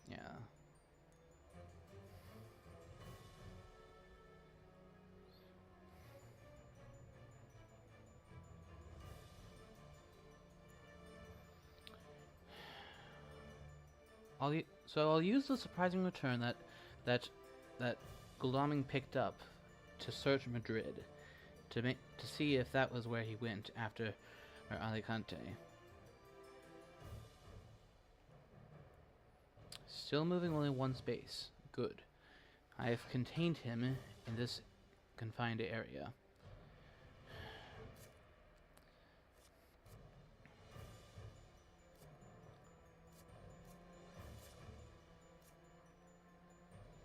Yeah. I'll use the surprising return that Gulaming picked up to search Madrid to see if that was where he went after Alicante. Still moving only one space. Good. I have contained him in this confined area.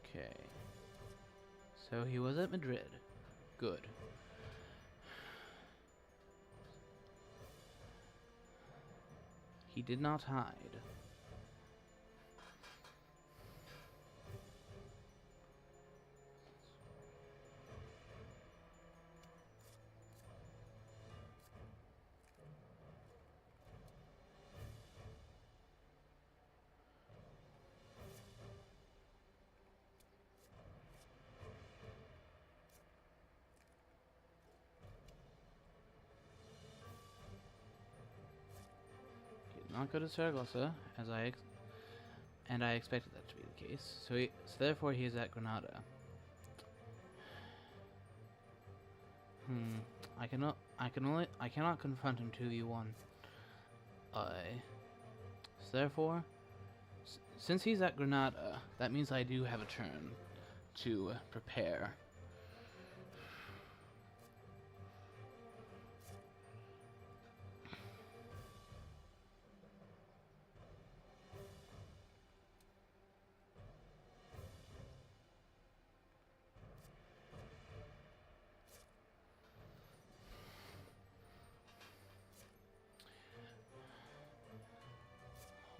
Okay. So he was at Madrid. Good. He did not hide. Not go to Saragossa, as I expected that to be the case. So therefore he is at Granada. I cannot confront him 2v1. So therefore, since he's at Granada, that means I do have a turn to prepare.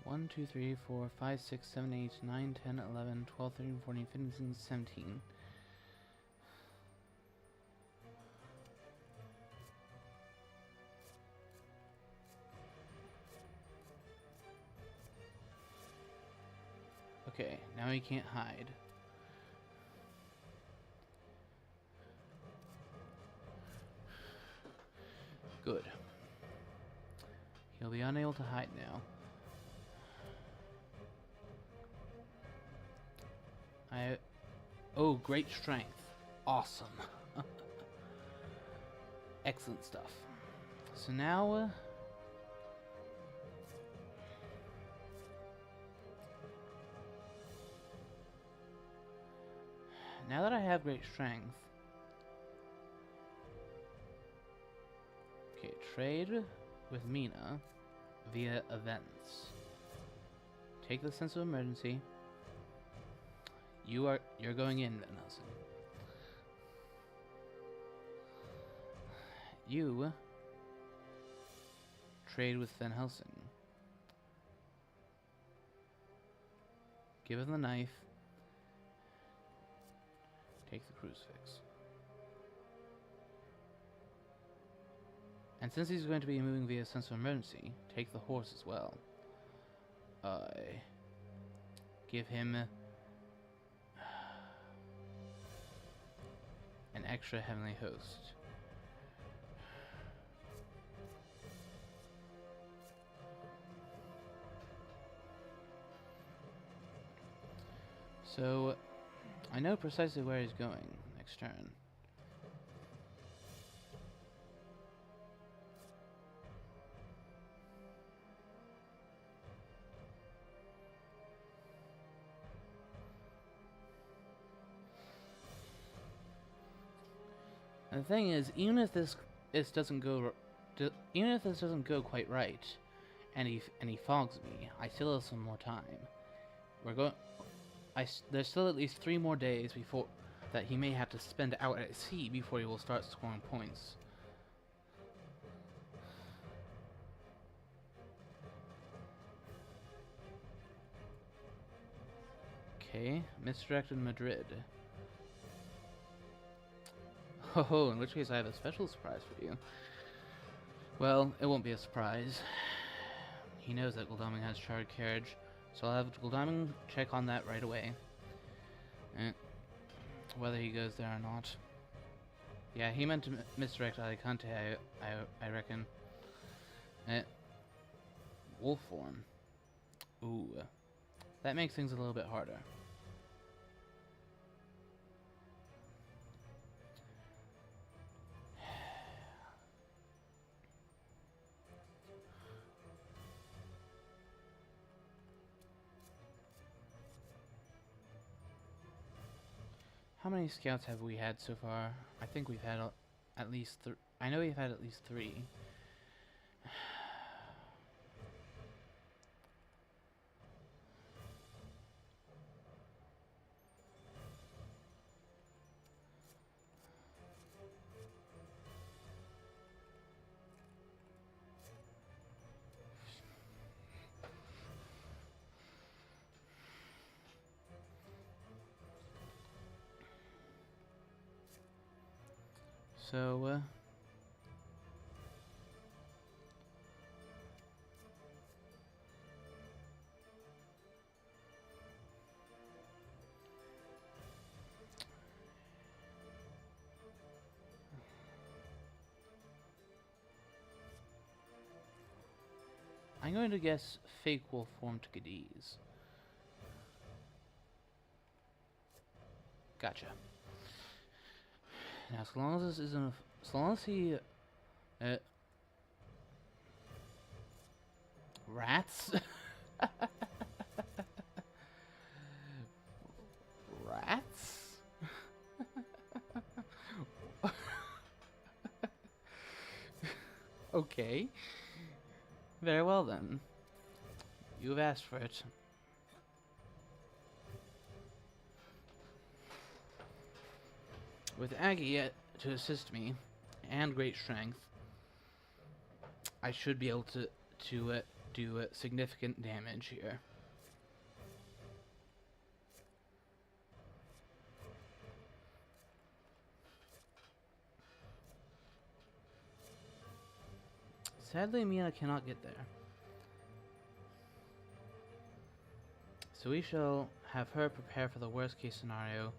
1, 2, 3, 4, 5, 6, 7, 8, 9, 10, 11, 12, 13, 14, 15, 16, 17. Okay, now he can't hide. Good. He'll be unable to hide now. Oh, great strength. Awesome. Excellent stuff. So now, now that I have great strength, okay, trade with Mina via events. Take the sense of emergency. You're going in, Van Helsing. You trade with Van Helsing. Give him the knife. Take the crucifix. And since he's going to be moving via sense of emergency, take the horse as well. Give him an extra heavenly host. So, I know precisely where he's going next turn. And the thing is, even if this doesn't go quite right, and he fogs me, I still have some more time. There's still at least 3 more days before that he may have to spend out at sea before he will start scoring points. Okay, misdirected Madrid. Oh, in which case I have a special surprise for you. Well, it won't be a surprise. He knows that Gul'daming has chartered carriage, so I'll have Gul'daming check on that right away. Whether he goes there or not. Yeah, he meant to misdirect Alicante, I reckon. Wolf form. Ooh. That makes things a little bit harder. How many scouts have we had so far? I think we've had at least I know we've had at least 3. So, I'm going to guess fake wolf form to Cadiz. Gotcha. Now, as long as this isn't, as long as he, rats? Rats? Okay. Very well then. You've asked for it. With Aggie to assist me, and great strength, I should be able to do significant damage here. Sadly, Mina cannot get there. So we shall have her prepare for the worst case scenario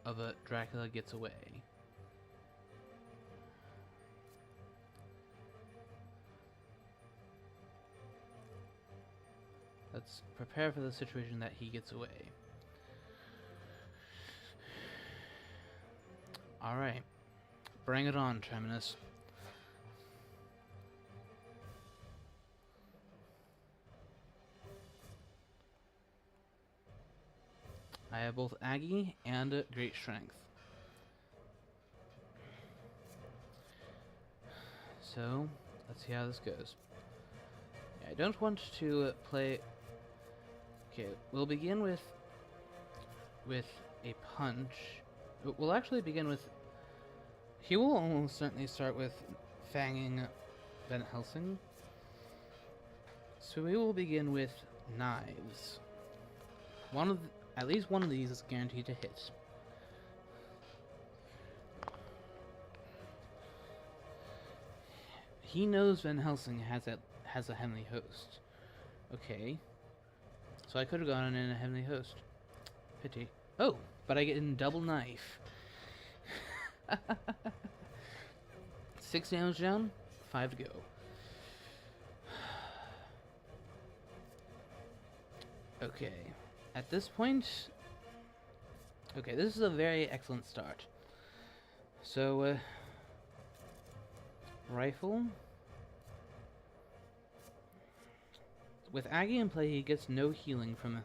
of a Dracula gets away. Let's prepare for the situation that he gets away. Alright. Bring it on, Terminus. I have both Aggie and great strength. So, let's see how this goes. I don't want to play... Okay, we'll begin with a punch. We'll actually begin with... He will almost certainly start with fanging Van Helsing. So we will begin with knives. At least one of these is guaranteed to hit. He knows Van Helsing has a heavenly host. Okay. So I could have gone in a heavenly host. Pity. Oh, but I get in double knife. 6 damage down, 5 to go. Okay. At this point... Okay, this is a very excellent start. So, rifle. With Aggie in play, he gets no healing from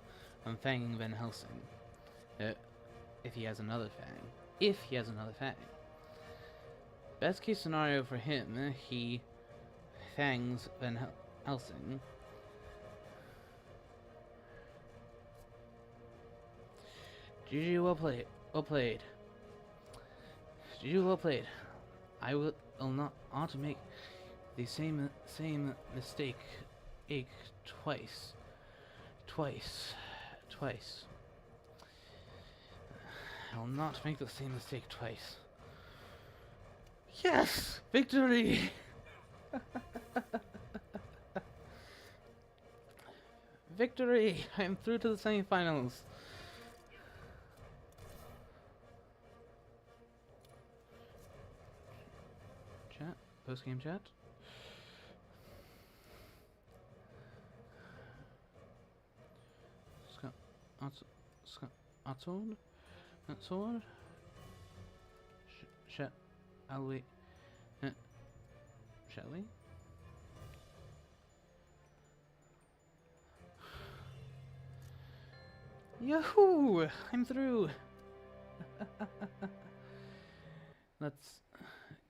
fanging Van Helsing. If he has another fang. If he has another fang. Best case scenario for him, he fangs Van Helsing. GG, well played. Well played. GG, well played. I will not make the same mistake twice. I'll not make the same mistake twice. Yes! Victory! Victory! I am through to the semifinals. Chat? Post-game chat? Sword? Shall we? Shall we? Yahoo! I'm through! Let's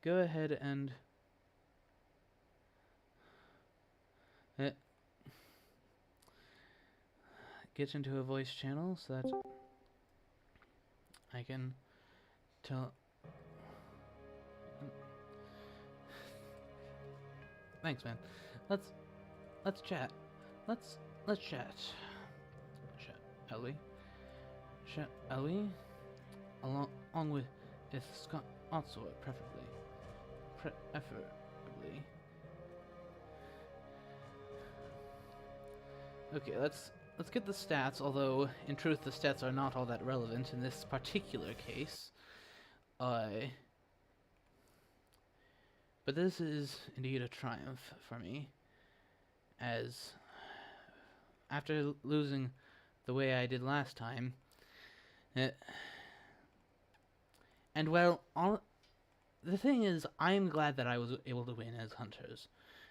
go ahead and get into a voice channel so that I can tell... Thanks, man. Let's chat. Let's chat. Shall we? Along with Scott Otsword, preferably. Okay, let's get the stats, although in truth the stats are not all that relevant in this particular case. But this is indeed a triumph for me, as after losing the way I did last time, and well, the thing is, I'm glad that I was able to win as hunters,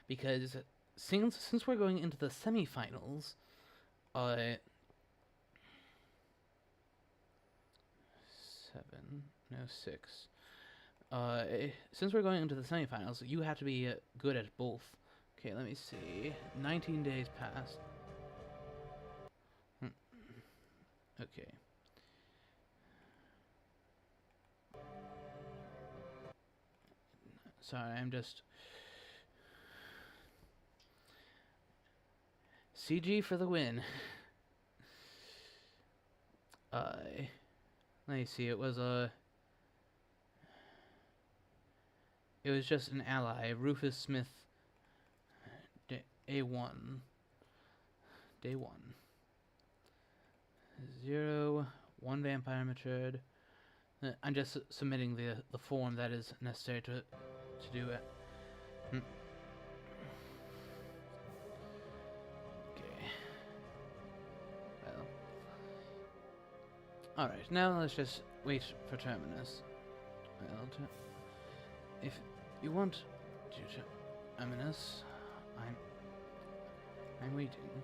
because since we're going into the semifinals, 6. Since we're going into the semifinals, you have to be good at both. Okay, let me see. 19 days passed. Okay. Sorry, I'm just... CG for the win. Let me see. It was just an ally, Rufus Smith. A1. Day 1. 0. 1 vampire matured. I'm just submitting the form that is necessary to do it. Okay. Well. Alright, now let's just wait for Terminus. Well, if you want to Terminus, I'm waiting.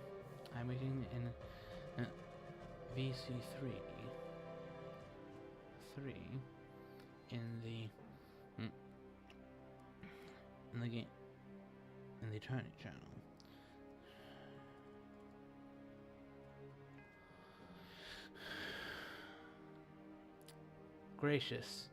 I'm waiting in VC3. 3 in the game, in the Eternity channel. Gracious.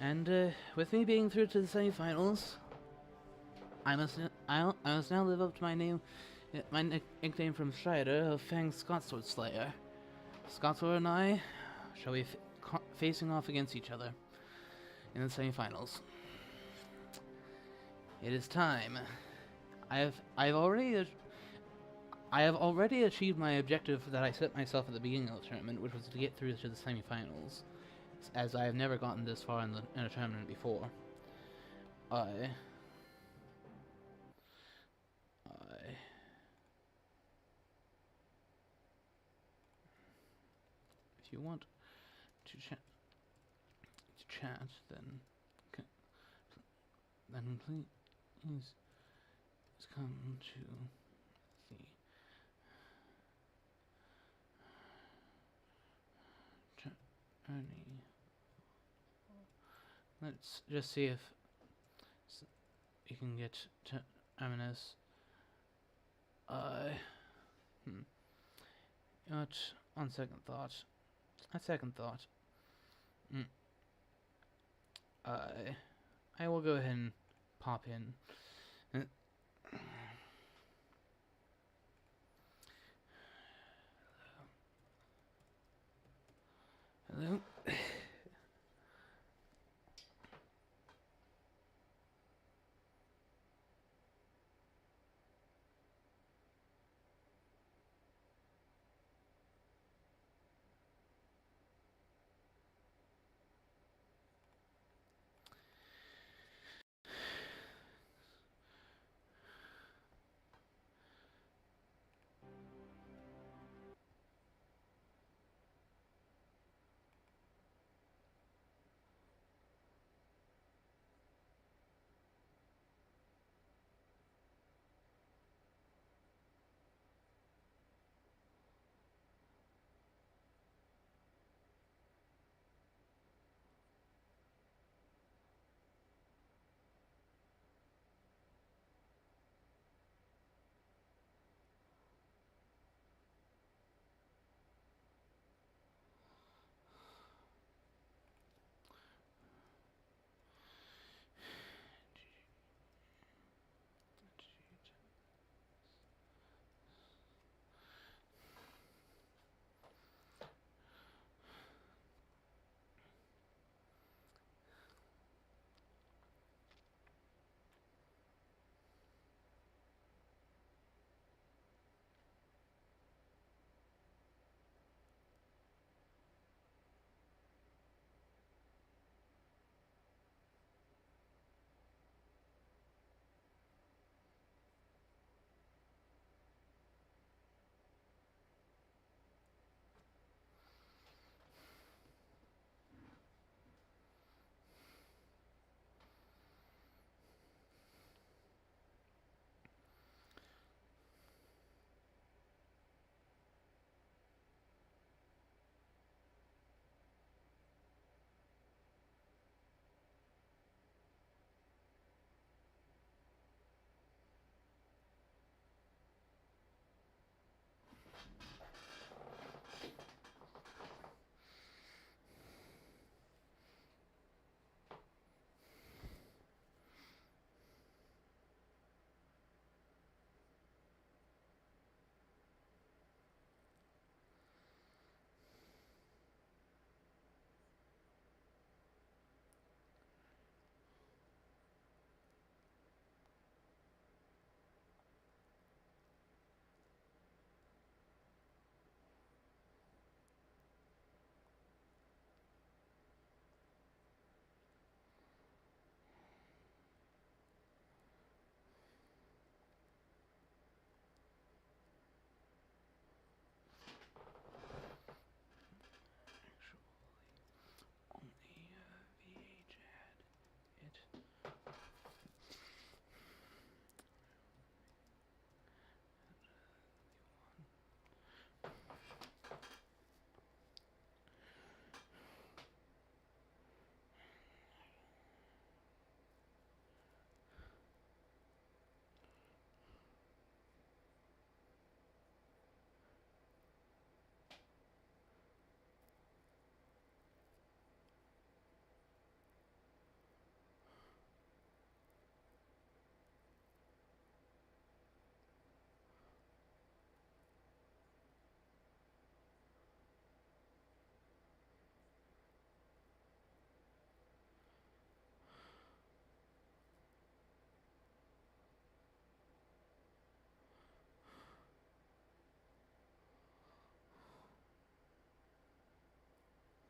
And with me being through to the semifinals, I must now live up to my name, my nickname from Strider of Fangs Scotsword Slayer. Scotsword and I shall be facing off against each other in the semifinals. It is time. I have already achieved my objective that I set myself at the beginning of the tournament, which was to get through to the semifinals, as I have never gotten this far in a tournament before. If you want to chat, then please come to the journey. Let's just see if you can get to Terminus. But on second thought, I will go ahead and pop in. Hello.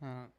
Yes.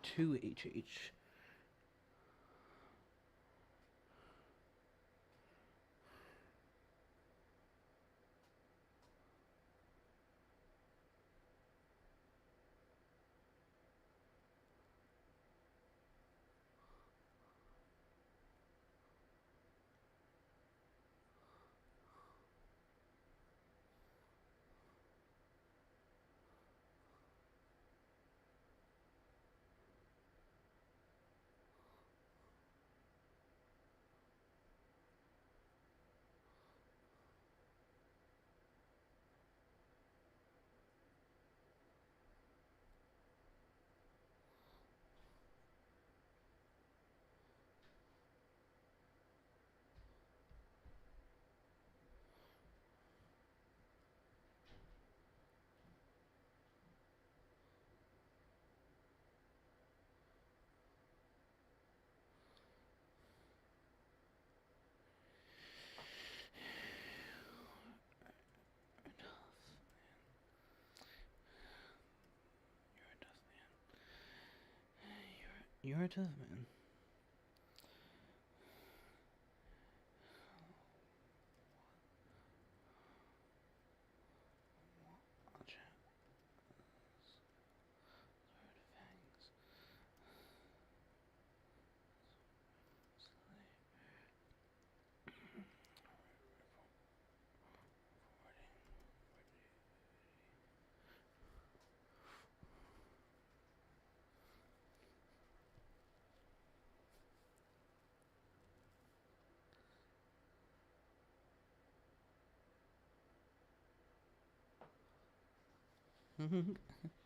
Two HH. man. Watch out. Fangs.